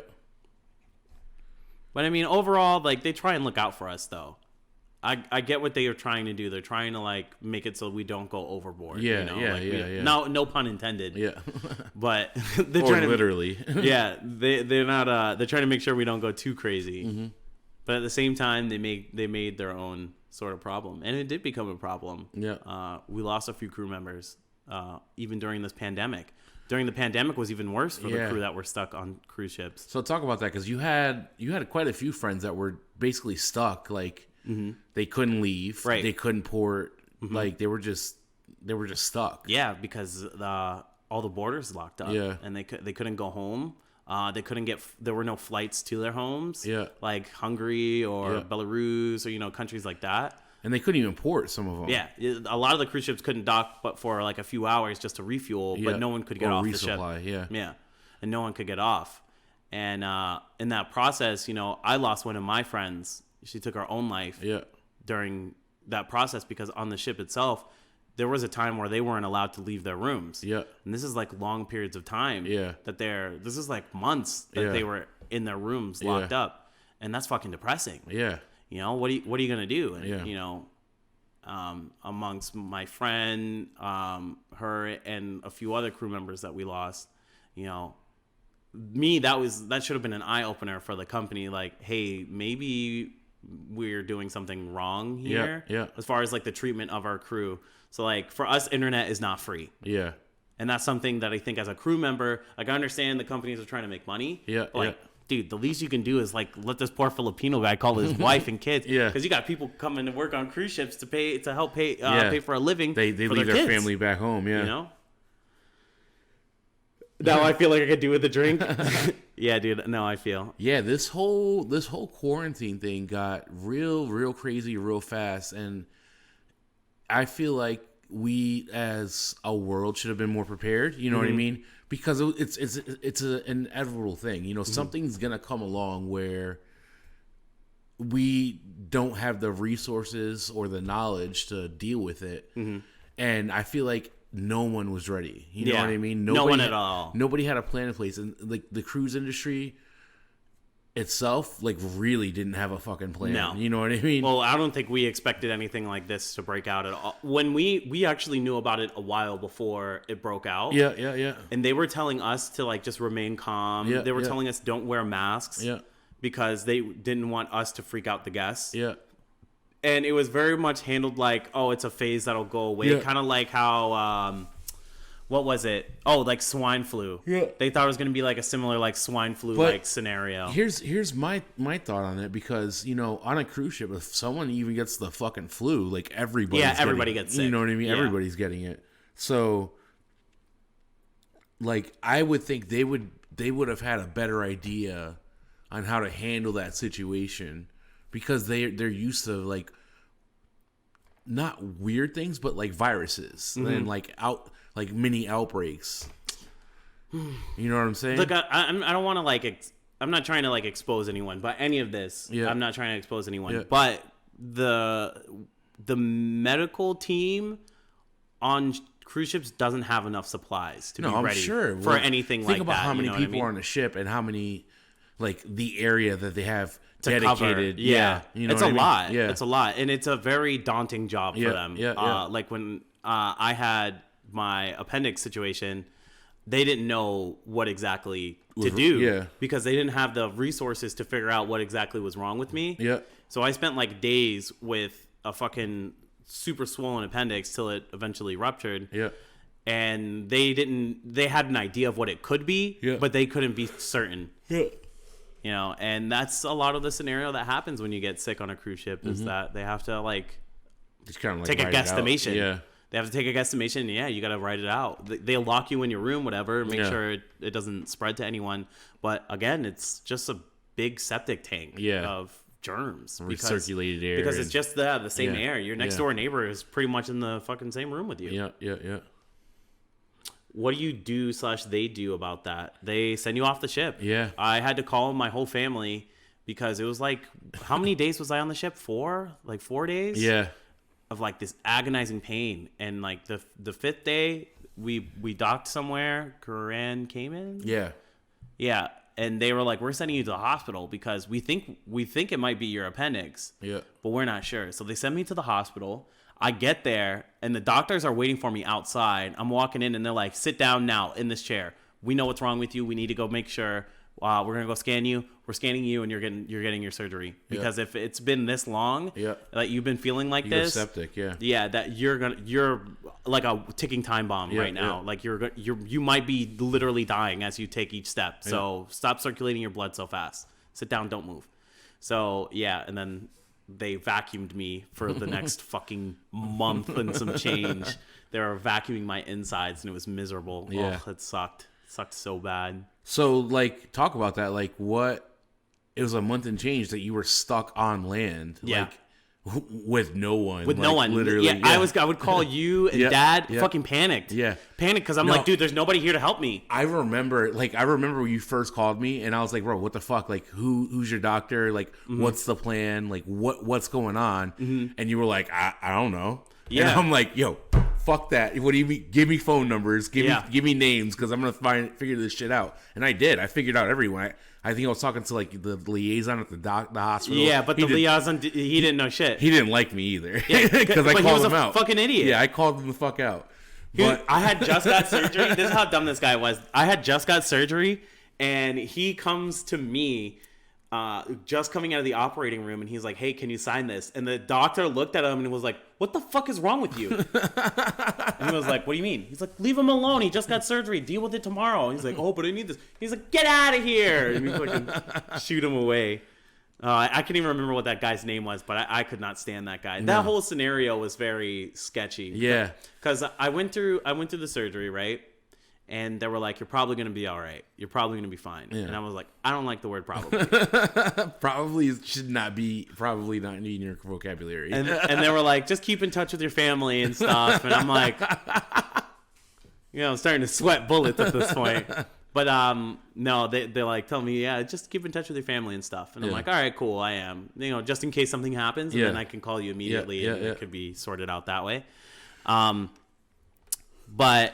But I mean, overall, like they try and look out for us though. I get what they are trying to do. They're trying to like make it so we don't go overboard. Yeah. Yeah. No pun intended. Yeah. But they're trying to literally. They're not. They're trying to make sure we don't go too crazy. Mm-hmm. But at the same time, they made their own sort of problem, and it did become a problem. Yeah. We lost a few crew members, even during this pandemic. During the pandemic was even worse for the crew that were stuck on cruise ships. So talk about that because you had quite a few friends that were basically stuck. Like they couldn't leave, right? They couldn't port. Like they were just stuck. Yeah, because all the borders locked up. Yeah, and they couldn't go home. They couldn't there were no flights to their homes. Yeah. Like Hungary or Belarus or, countries like that. And they couldn't even port some of them. Yeah. A lot of the cruise ships couldn't dock but for like a few hours just to refuel, but no one could get off resupply, the ship. Yeah. And no one could get off. And in that process, I lost one of my friends. She took her own life during that process because on the ship itself, there was a time where they weren't allowed to leave their rooms. Yeah. And this is like long periods of time. Yeah. This is like months that they were in their rooms locked up. And that's fucking depressing. Yeah. What are you going to do? And, amongst my friend, her and a few other crew members that we lost, that should have been an eye opener for the company. Like, hey, maybe we're doing something wrong here. Yeah. As far as like the treatment of our crew. So, like, for us, internet is not free. Yeah. And that's something that I think as a crew member, like, I understand the companies are trying to make money. Yeah. But, like, dude, the least you can do is, like, let this poor Filipino guy call his wife and kids. Yeah. Because you got people coming to work on cruise ships to help pay for a living. They leave their family back home, yeah. Now I feel like I could do with a drink. Yeah, dude. No, I feel. Yeah, this whole quarantine thing got real crazy real fast, and I feel like we as a world should have been more prepared. You know what I mean? Because it's an inevitable thing. Something's gonna come along where we don't have the resources or the knowledge to deal with it, and I feel like no one was ready. You know Yeah. what I mean? No one at all. Nobody had a plan in place, and like the cruise industry itself, like really didn't have a fucking plan. No. You know what I mean? Well, I don't think we expected anything like this to break out at all. When we actually knew about it a while before it broke out. yeah. And they were telling us to like just remain calm. Yeah, They were yeah. telling us don't wear masks. Yeah. Because they didn't want us to freak out the guests. Yeah. And it was very much handled like, oh, it's a phase that'll go away. Yeah. Kind of like how, what was it? Oh, like swine flu. Yeah. They thought it was going to be like a similar like swine flu like scenario. Here's my thought on it, because you know, on a cruise ship, if someone even gets the fucking flu, like everybody gets sick. You know what I mean? Yeah. Everybody's getting it. So like I would think they would have had a better idea on how to handle that situation, because they're used to like not weird things, but like viruses and like mini outbreaks. You know what I'm saying? Look, I don't want to like, I'm not trying to like expose anyone by any of this. Yeah. I'm not trying to expose anyone. Yeah. But the medical team on cruise ships doesn't have enough supplies to be I'm ready sure. for anything like that. Think about how many you know what I people mean? are on the ship and how many, like the area that they have To dedicated. cover. Yeah. You know it's what a I mean? lot. Yeah. It's a lot. And it's a very daunting job Yeah, for them. yeah. Like when I had my appendix situation, they didn't know what exactly to do. Yeah. Because they didn't have the resources to figure out what exactly was wrong with me. Yeah. So I spent like days with a fucking super swollen appendix till it eventually ruptured. Yeah. And they had an idea of what it could be, Yeah. but they couldn't be certain. Yeah. You know, and that's a lot of the scenario that happens when you get sick on a cruise ship is that they have to like Just kind of like take a write it out. guesstimation. Yeah. They have to take a guesstimation. And yeah, you got to write it out. They lock you in your room, whatever, make Yeah. sure it doesn't spread to anyone. But again, it's just a big septic tank Yeah. of germs. Recirculated air Because it's and- just the same Yeah. air. Your next Yeah. door neighbor is pretty much in the fucking same room with you. Yeah. What do you do / they do about that? They send you off the ship. Yeah. I had to call my whole family because it was like, how many days was I on the ship? 4? Like 4 days? Yeah. Of like this agonizing pain. And like the 5th day, we docked somewhere, Grand Cayman? Yeah. Yeah. And they were like, we're sending you to the hospital because we think it might be your appendix. Yeah. But we're not sure. So they send me to the hospital. I get there and the doctors are waiting for me outside. I'm walking in and they're like, sit down now in this chair. We know what's wrong with you. We need to go make sure. We're going to go scan you. We're scanning you and you're getting your surgery. Because if it's been this long, Yeah. like you've been feeling like You're this. septic. Yeah. Yeah, that you're like a ticking time bomb right now. Yeah. Like you might be literally dying as you take each step. So stop circulating your blood so fast. Sit down, don't move. So yeah, and then they vacuumed me for the next fucking month and some change. They were vacuuming my insides and it was miserable. Yeah. Oh, it sucked. It sucked so bad. So like, talk about that. Like, what? It was a month and change that you were stuck on land. Yeah. Like, with no one. With like, no one. Literally. Yeah, I would call you and Yeah, Dad yeah. fucking panicked. Yeah. Panicked because I'm No. like, dude, there's nobody here to help me. I remember when you first called me, and I was like, "Bro, what the fuck? Like, who's your doctor? Like, Mm-hmm. what's the plan? Like, what's going on?" And you were like, "I don't know." Yeah. And I'm like, "Yo, fuck that. What do you mean? Give me phone numbers. Give me names, because I'm gonna figure this shit out." And I did. I figured out everyone. I think I was talking to like the liaison at the hospital. Yeah, but he the liaison, he didn't know shit. He didn't like me either. Yeah, because I but he called was him a out. fucking idiot. Yeah, I called him the fuck out. But I had just got surgery. This is how dumb this guy was. I had just got surgery, and he comes to me, just coming out of the operating room, and he's like, "Hey, can you sign this?" And the doctor looked at him and was like, "What the fuck is wrong with you?" And he was like, "What do you mean?" He's like, "Leave him alone. He just got surgery. Deal with it tomorrow." And he's like, "Oh, but I need this." He's like, "Get out of here!" And we fucking shoot him away. I can't even remember what that guy's name was, but I could not stand that guy. That whole scenario was very sketchy. Yeah. Because I went through the surgery, right? And they were like, "You're probably gonna be all right. You're probably gonna be fine." Yeah. And I was like, "I don't like the word probably." Probably should not be. Probably not in your vocabulary. and they were like, "Just keep in touch with your family and stuff." And I'm like, I'm starting to sweat bullets at this point. But no, they're like, tell me, yeah, just keep in touch with your family and stuff. And I'm Yeah. like, all right, cool, I am. Just in case something happens, and Yeah. then I can call you immediately, Yeah, and yeah. it could be sorted out that way. But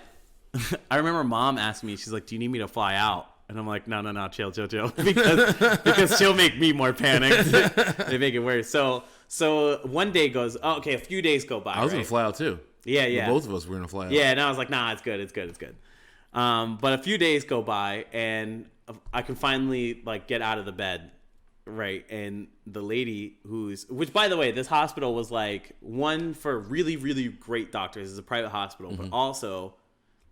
I remember mom asked me, she's like, "Do you need me to fly out?" And I'm like, no, chill, because she'll make me more panicked. They make it worse. So one day goes, oh, okay, a few days go by. I was gonna fly out too. Yeah. Both of us were gonna fly out. Yeah, and I was like, nah, it's good. But a few days go by, and I can finally like get out of the bed, right? And the lady which by the way, this hospital was like one for really, really great doctors. It's a private hospital, but also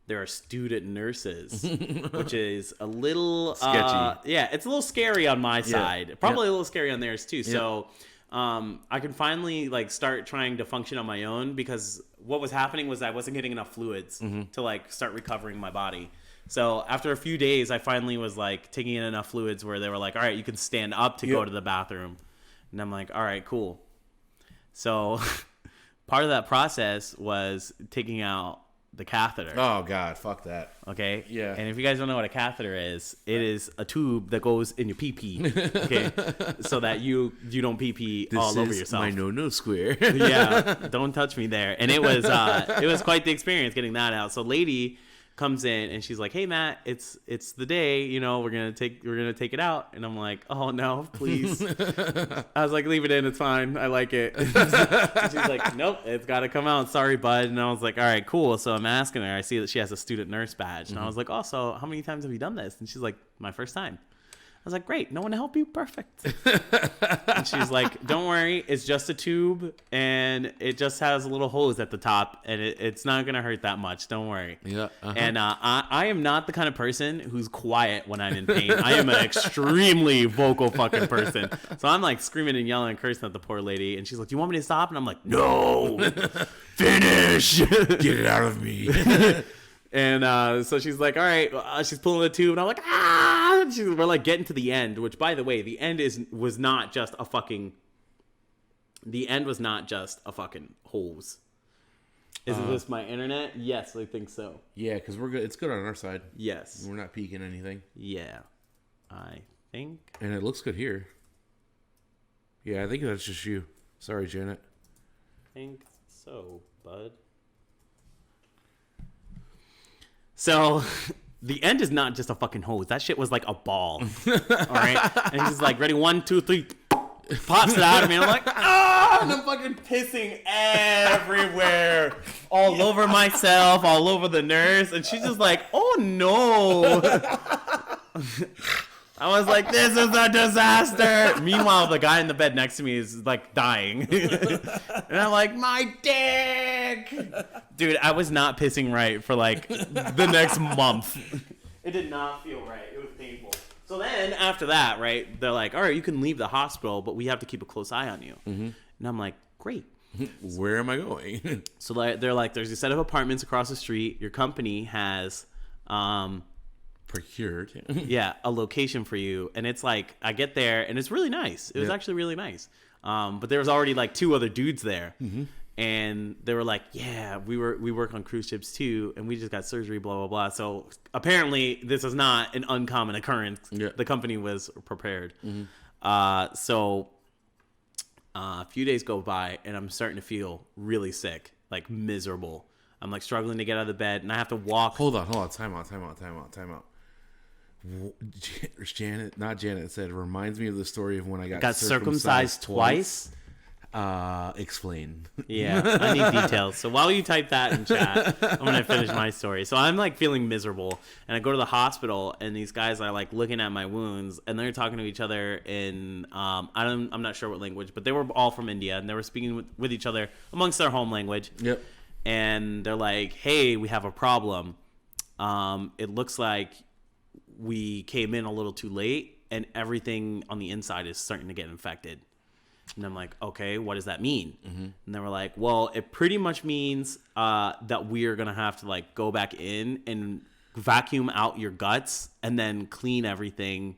there are student nurses, which is a little sketchy. Yeah, it's a little scary on my side. Probably a little scary on theirs too. So I can finally like start trying to function on my own, because what was happening was I wasn't getting enough fluids to like start recovering my body. So after a few days, I finally was like taking in enough fluids where they were like, all right, you can stand up to go to the bathroom. And I'm like, all right, cool. So part of that process was taking out the catheter. Oh God, fuck that. Okay. Yeah. And if you guys don't know what a catheter is, it is a tube that goes in your pee pee. Okay. So that you don't pee pee all over yourself. My no square. Yeah. Don't touch me there. And it was quite the experience getting that out. So lady comes in and she's like, "Hey Matt, it's the day, you know, we're gonna take it out." And I'm like, "Oh no, please." I was like, "Leave it in, it's fine, I like it." And she's like, "Nope, it's gotta come out, sorry bud." And I was like, "All right, cool." So I'm asking her, I see that she has a student nurse badge, and I was like, "Oh, so how many times have you done this?" And she's like, "My first time." I was like, "Great, no one to help you? Perfect." And she's like, "Don't worry, it's just a tube, and it just has a little hose at the top, and it's not going to hurt that much. Don't worry." Yeah. And I am not the kind of person who's quiet when I'm in pain. I am an extremely vocal fucking person. So I'm like screaming and yelling and cursing at the poor lady, and she's like, "Do you want me to stop?" And I'm like, "No, finish. Get it out of me. And so she's like, all right, she's pulling the tube, and I'm like, ah! And we're like getting to the end, which, by the way, the end was not just a fucking hose. Is this my internet? Yes, I think so. Yeah, because we're good. It's good on our side. Yes. We're not peeking anything. Yeah, I think. And it looks good here. Yeah, I think that's just you. Sorry, Janet. I think so, bud. So, the end is not just a fucking hose. That shit was like a ball. All right? And he's like, ready, 1, 2, 3. Pops it out of me. And I'm like, ah! And I'm fucking pissing everywhere. All over myself, all over the nurse. And she's just like, oh no. I was like, this is a disaster. Meanwhile, the guy in the bed next to me is like dying. And I'm like, my dick. Dude, I was not pissing right for like the next month. It did not feel right. It was painful. So then after that, right, they're like, all right, you can leave the hospital, but we have to keep a close eye on you. And I'm like, great. Where am I going? So they're like, there's a set of apartments across the street. Your company has... procured. Yeah, a location for you. And it's like, I get there and it's really nice. It was actually really nice. But there was already like 2 other dudes there. And they were like, yeah, we work on cruise ships too, and we just got surgery, blah blah blah. So apparently this is not an uncommon occurrence. The company was prepared. So a few days go by and I'm starting to feel really sick, like miserable. I'm like struggling to get out of the bed, and I have to walk. Hold on. Time out. Janet said, reminds me of the story of when I got circumcised twice. Explain. Yeah, I need details. So while you type that in chat, I'm gonna finish my story. So I'm like feeling miserable, and I go to the hospital, and these guys are like looking at my wounds, and they're talking to each other in I'm not sure what language, but they were all from India, and they were speaking with each other amongst their home language. Yep. And they're like, "Hey, we have a problem. It looks like we came in a little too late, and everything on the inside is starting to get infected." And I'm like, okay, what does that mean? And they were like, well, it pretty much means that we are going to have to like go back in and vacuum out your guts and then clean everything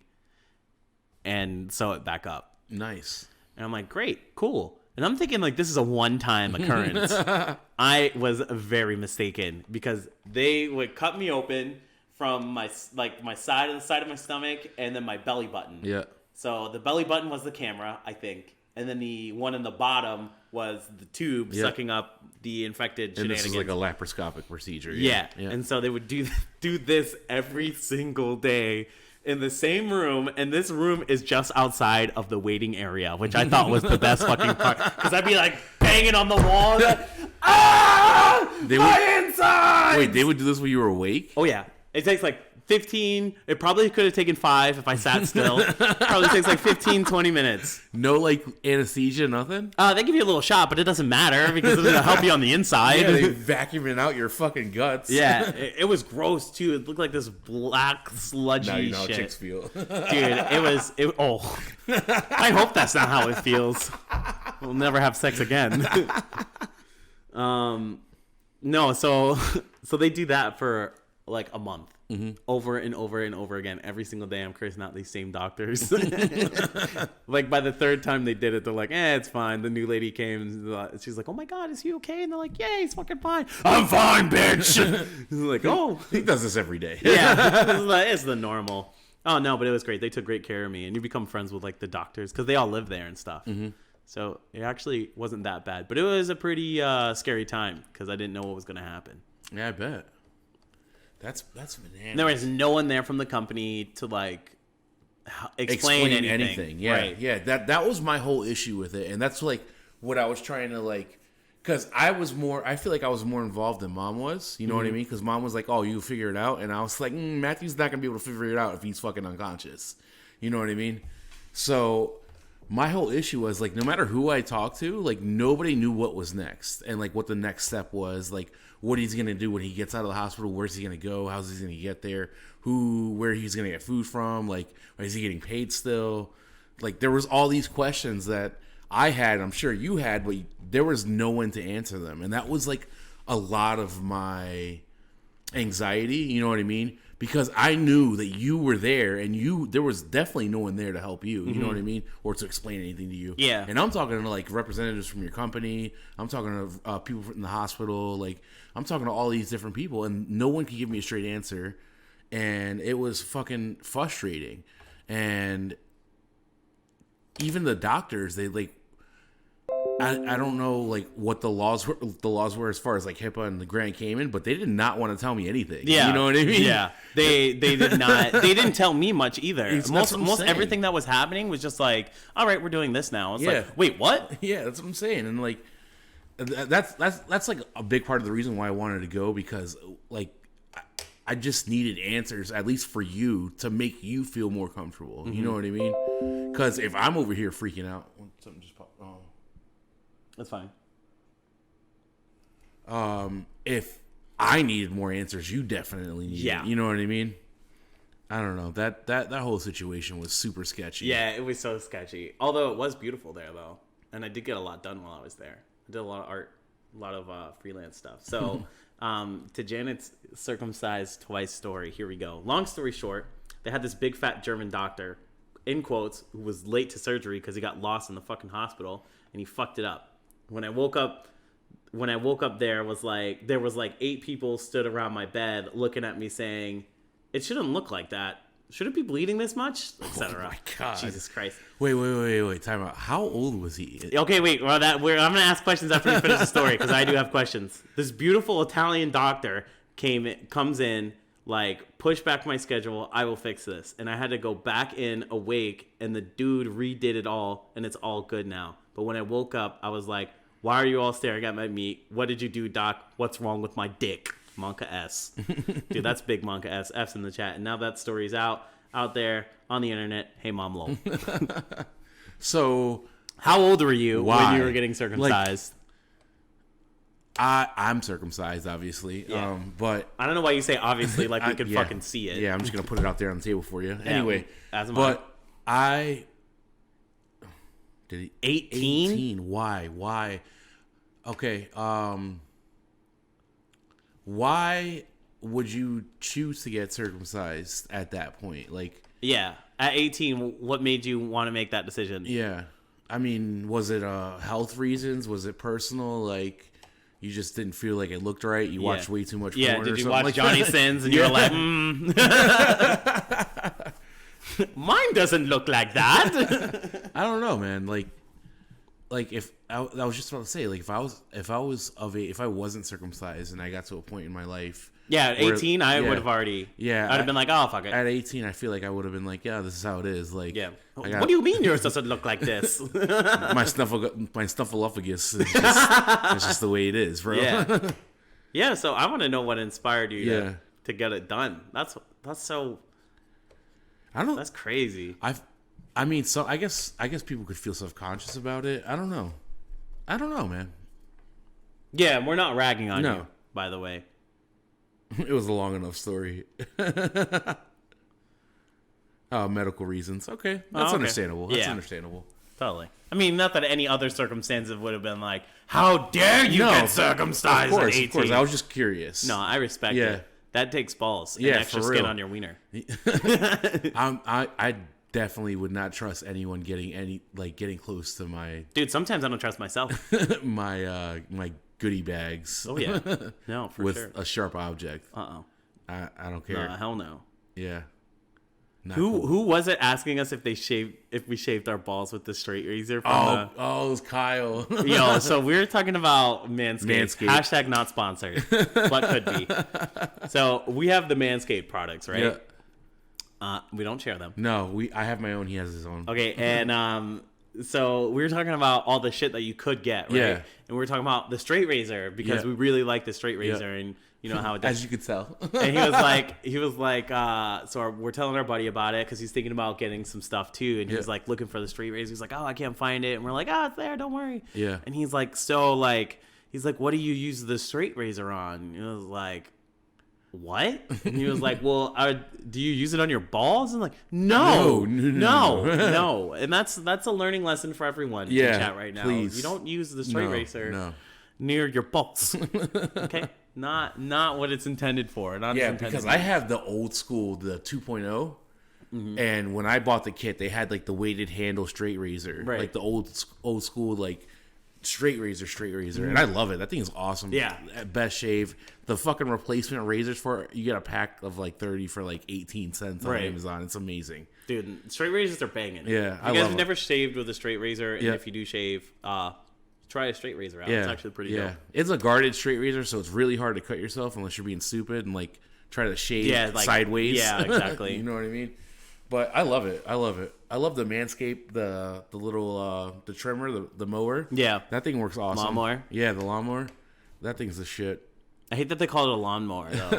and sew it back up. Nice. And I'm like, great, cool. And I'm thinking like this is a one-time occurrence. I was very mistaken, because they would cut me open from my side of my stomach and then my belly button. Yeah. So the belly button was the camera, I think. And then the one in the bottom was the tube sucking up the infected And shenanigans. this is like a laparoscopic procedure. Yeah. And so they would do this every single day in the same room, and this room is just outside of the waiting area, which I thought was the best fucking part. Because I'd be like banging on the wall. My insides! Wait, they would do this when you were awake? Oh yeah, it takes like 15. It probably could have taken 5 if I sat still. Probably takes like 15, 20 minutes. No, like, anesthesia, nothing? They give you a little shot, but it doesn't matter because it's gonna help you on the inside. Yeah, they vacuuming out your fucking guts. Yeah, it was gross too. It looked like this black sludgy Now you know how shit. chicks feel. Dude, oh, I hope that's not how it feels. We'll never have sex again. No, so they do that for like a month. Over and over and over again. Every single day I'm cursing out these same doctors. Like by the third time they did it, they're like, it's fine. The new lady came and she's like, oh my God, is he okay? And they're like, yeah, he's fucking fine. I'm fine, bitch. Like, oh. He does this every day. Yeah, it's the normal. Oh no, but it was great. They took great care of me, and you become friends with like the doctors because they all live there and stuff. So it actually wasn't that bad, but it was a pretty scary time because I didn't know what was going to happen. Yeah, I bet. That's bananas. There was no one there from the company to like explain anything. Yeah, right. yeah. That was my whole issue with it, and that's like what I was trying to like, because I feel like I was more involved than Mom was. You know what I mean? Because Mom was like, "Oh, you figure it out," and I was like, "Matthew's not gonna be able to figure it out if he's fucking unconscious." You know what I mean? So my whole issue was like, no matter who I talked to, like nobody knew what was next and like what the next step was, like what he's gonna do when he gets out of the hospital, where's he gonna go, how's he gonna get there, where he's gonna get food from, like is he getting paid still? Like there was all these questions that I had, I'm sure you had, but there was no one to answer them, and that was like a lot of my anxiety. You know what I mean? Because I knew that you were there, and there was definitely no one there to help you. You know what I mean? Or to explain anything to you. Yeah. And I'm talking to like representatives from your company. I'm talking to people in the hospital. Like I'm talking to all these different people, and no one could give me a straight answer. And it was fucking frustrating. And even the doctors, they like, I don't know like what the laws were as far as like HIPAA and the Grand Cayman, but they did not want to tell me anything. Yeah, you know what I mean? Yeah, they did not. They didn't tell me much either. Most saying. everything that was happening was just like, all right, we're doing this now. It's Yeah. like, wait, what? Yeah, that's what I'm saying. And like that's like a big part of the reason why I wanted to go, because like I just needed answers, at least for you, to make you feel more comfortable. You know what I mean? Because if I'm over here freaking out, something just popped. Oh. That's fine. If I needed more answers, you definitely needed. Yeah. You know what I mean? I don't know. That whole situation was super sketchy. Yeah, it was so sketchy. Although it was beautiful there, though, and I did get a lot done while I was there. I did a lot of art, a lot of freelance stuff. So, to Janet's circumcised twice story, here we go. Long story short, they had this big fat German doctor, in quotes, who was late to surgery because he got lost in the fucking hospital and he fucked it up. When I woke up, there was like 8 people stood around my bed looking at me saying, "It shouldn't look like that. Should it be bleeding this much?" Etc. Oh my God. Jesus Christ. Wait. Time out. How old was he? Okay, wait. Well, I'm gonna ask questions after you finish the story because I do have questions. This beautiful Italian doctor comes in, like, push back my schedule. I will fix this, and I had to go back in awake, and the dude redid it all, and it's all good now. But when I woke up, I was like, "Why are you all staring at my meat? What did you do, Doc? What's wrong with my dick?" Monka S. Dude, that's big Monka S. F's in the chat. And now that story's out there on the internet. Hey, Mom Lol. So, how old were you why? when you were getting circumcised? I'm circumcised, obviously. Yeah. But I don't know why you say obviously, like we could fucking see it. Yeah, I'm just gonna put it out there on the table for you. Anyway, as am but I did he 18? 18? Why? Okay. Why would you choose to get circumcised at that point? Like, Yeah. At 18, what made you want to make that decision? yeah. I mean, was it health reasons? Was it personal? Like, you just didn't feel like it looked right? You watched way too much porn Yeah, or did you something watch like Johnny that? Sins and you were like, Mine doesn't look like that. I don't know, man. Like, like if I was just about to say, like if I wasn't circumcised and I got to a point in my life. Yeah, at 18, I would have already. Yeah, I'd have been like, oh, fuck it. At 18, I feel like I would have been like, yeah, this is how it is. Like, yeah. What do you mean yours doesn't look like this? my snuffleupagus is it's just the way it is, bro. Yeah. Yeah. So I want to know what inspired you to get it done. That's so. I don't. That's crazy. I mean, so I guess people could feel self-conscious about it. I don't know, man. Yeah, we're not ragging on you, by the way. It was a long enough story. Medical reasons. Okay, that's understandable. That's understandable. Totally. I mean, not that any other circumstances would have been like, how dare you get circumcised at 18? Of course, I was just curious. No, I respect it. That takes balls and extra for skin real. On your wiener. I definitely would not trust anyone getting close to my dude. Sometimes I don't trust myself. my goodie bags. Oh yeah, no, for with sure. a sharp object. I don't care. No, hell no. Yeah. Who was it asking us if we shaved our balls with the straight razor? From it was Kyle. Yo, so we're talking about Manscaped. Hashtag not sponsored, but could be. So we have the Manscaped products, right? Yeah. We don't share them. No, I have my own. He has his own. Okay, and so we were talking about all the shit that you could get, right? Yeah. And we were talking about the straight razor because we really like the straight razor, and you know how it does. As you could tell. And he was like, so we're telling our buddy about it because he's thinking about getting some stuff too, and he's like looking for the straight razor. He's like, oh, I can't find it, and we're like, oh, it's there, don't worry. Yeah. And he's like, what do you use the straight razor on? And I was like, what? And he was like, well, do you use it on your balls? And I'm like, no. And that's a learning lesson for everyone in chat right now. Please. You don't use the straight razor near your balls. Okay? Not what it's intended for. Because I have the old school, the 2.0. Mm-hmm. And when I bought the kit, they had like the weighted handle straight razor. Right. Like the old school, like straight razor. Mm-hmm. And I love it. That thing is awesome. Yeah. Best shave. The fucking replacement razors for it, you get a pack of like 30 for like 18 cents on Amazon. It's amazing. Dude, straight razors are banging. Yeah, I love it. You guys have never shaved with a straight razor, and if you do shave, try a straight razor out. Yeah. It's actually pretty dope. It's a guarded straight razor, so it's really hard to cut yourself unless you're being stupid and like try to shave sideways. Yeah, exactly. You know what I mean? But I love it. I love the Manscaped, the little the trimmer, the mower. Yeah. That thing works awesome. Lawnmower? Yeah, the lawnmower. That thing's the shit. I hate that they call it a lawnmower though.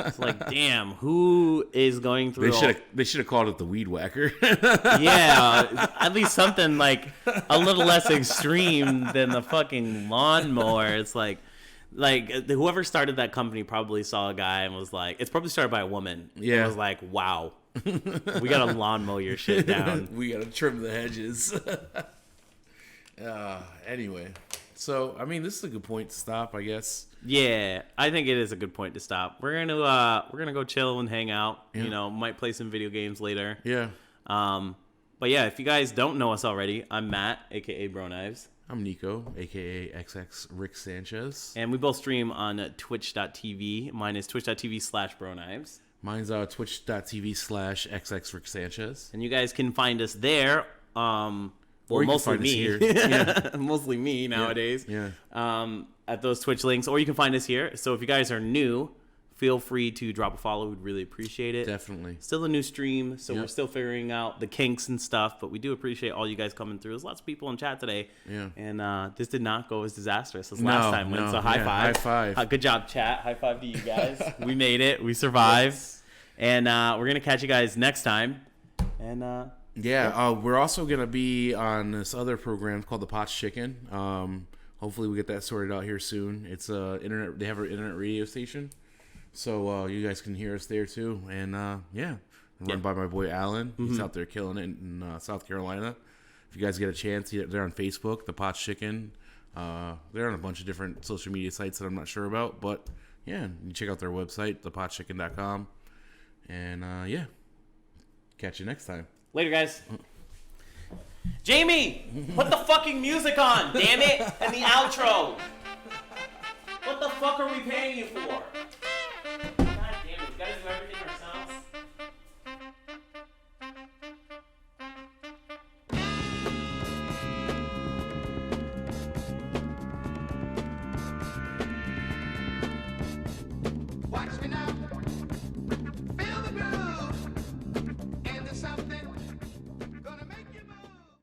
It's like, damn, who is going through? They should have called it the weed whacker. Yeah, at least something like a little less extreme than the fucking lawnmower. It's like whoever started that company probably saw a guy and was like, it's probably started by a woman. Yeah, and was like, wow, we gotta lawn mow your shit down. We gotta trim the hedges. Anyway, so I mean, this is a good point to stop, I guess. Yeah, I think it is a good point to stop. We're gonna go chill and hang out. Yeah. You know, might play some video games later. Yeah. But yeah, if you guys don't know us already, I'm Matt, aka Bro Knives. I'm Nico, aka XX Rick Sanchez. And we both stream on twitch.tv. Mine is twitch.tv/Bro Knives. Mine's twitch.tv/XX Rick Sanchez. And you guys can find us there. Or mostly me. Yeah. Mostly me nowadays. Yeah. At those Twitch links, or you can find us here. So if you guys are new, feel free to drop a follow. We'd really appreciate it. Definitely. Still a new stream, so we're still figuring out the kinks and stuff, but we do appreciate all you guys coming through. There's lots of people in chat today. Yeah. And this did not go as disastrous as last time went. So high five. High five. Good job, chat. High five to you guys. We made it. We survived. Yes. And we're going to catch you guys next time. And we're also going to be on this other program called The Pot's Chicken. Hopefully we get that sorted out here soon. It's they have an internet radio station. So you guys can hear us there too. And run by my boy Alan. He's out there killing it in South Carolina. If you guys get a chance, they're on Facebook, The Pot's Chicken. They're on a bunch of different social media sites that I'm not sure about. But yeah, you check out their website, thepotchicken.com. And catch you next time. Later, guys. Jamie, put the fucking music on, damn it, and the outro. What the fuck are we paying you for? God damn it, you guys remember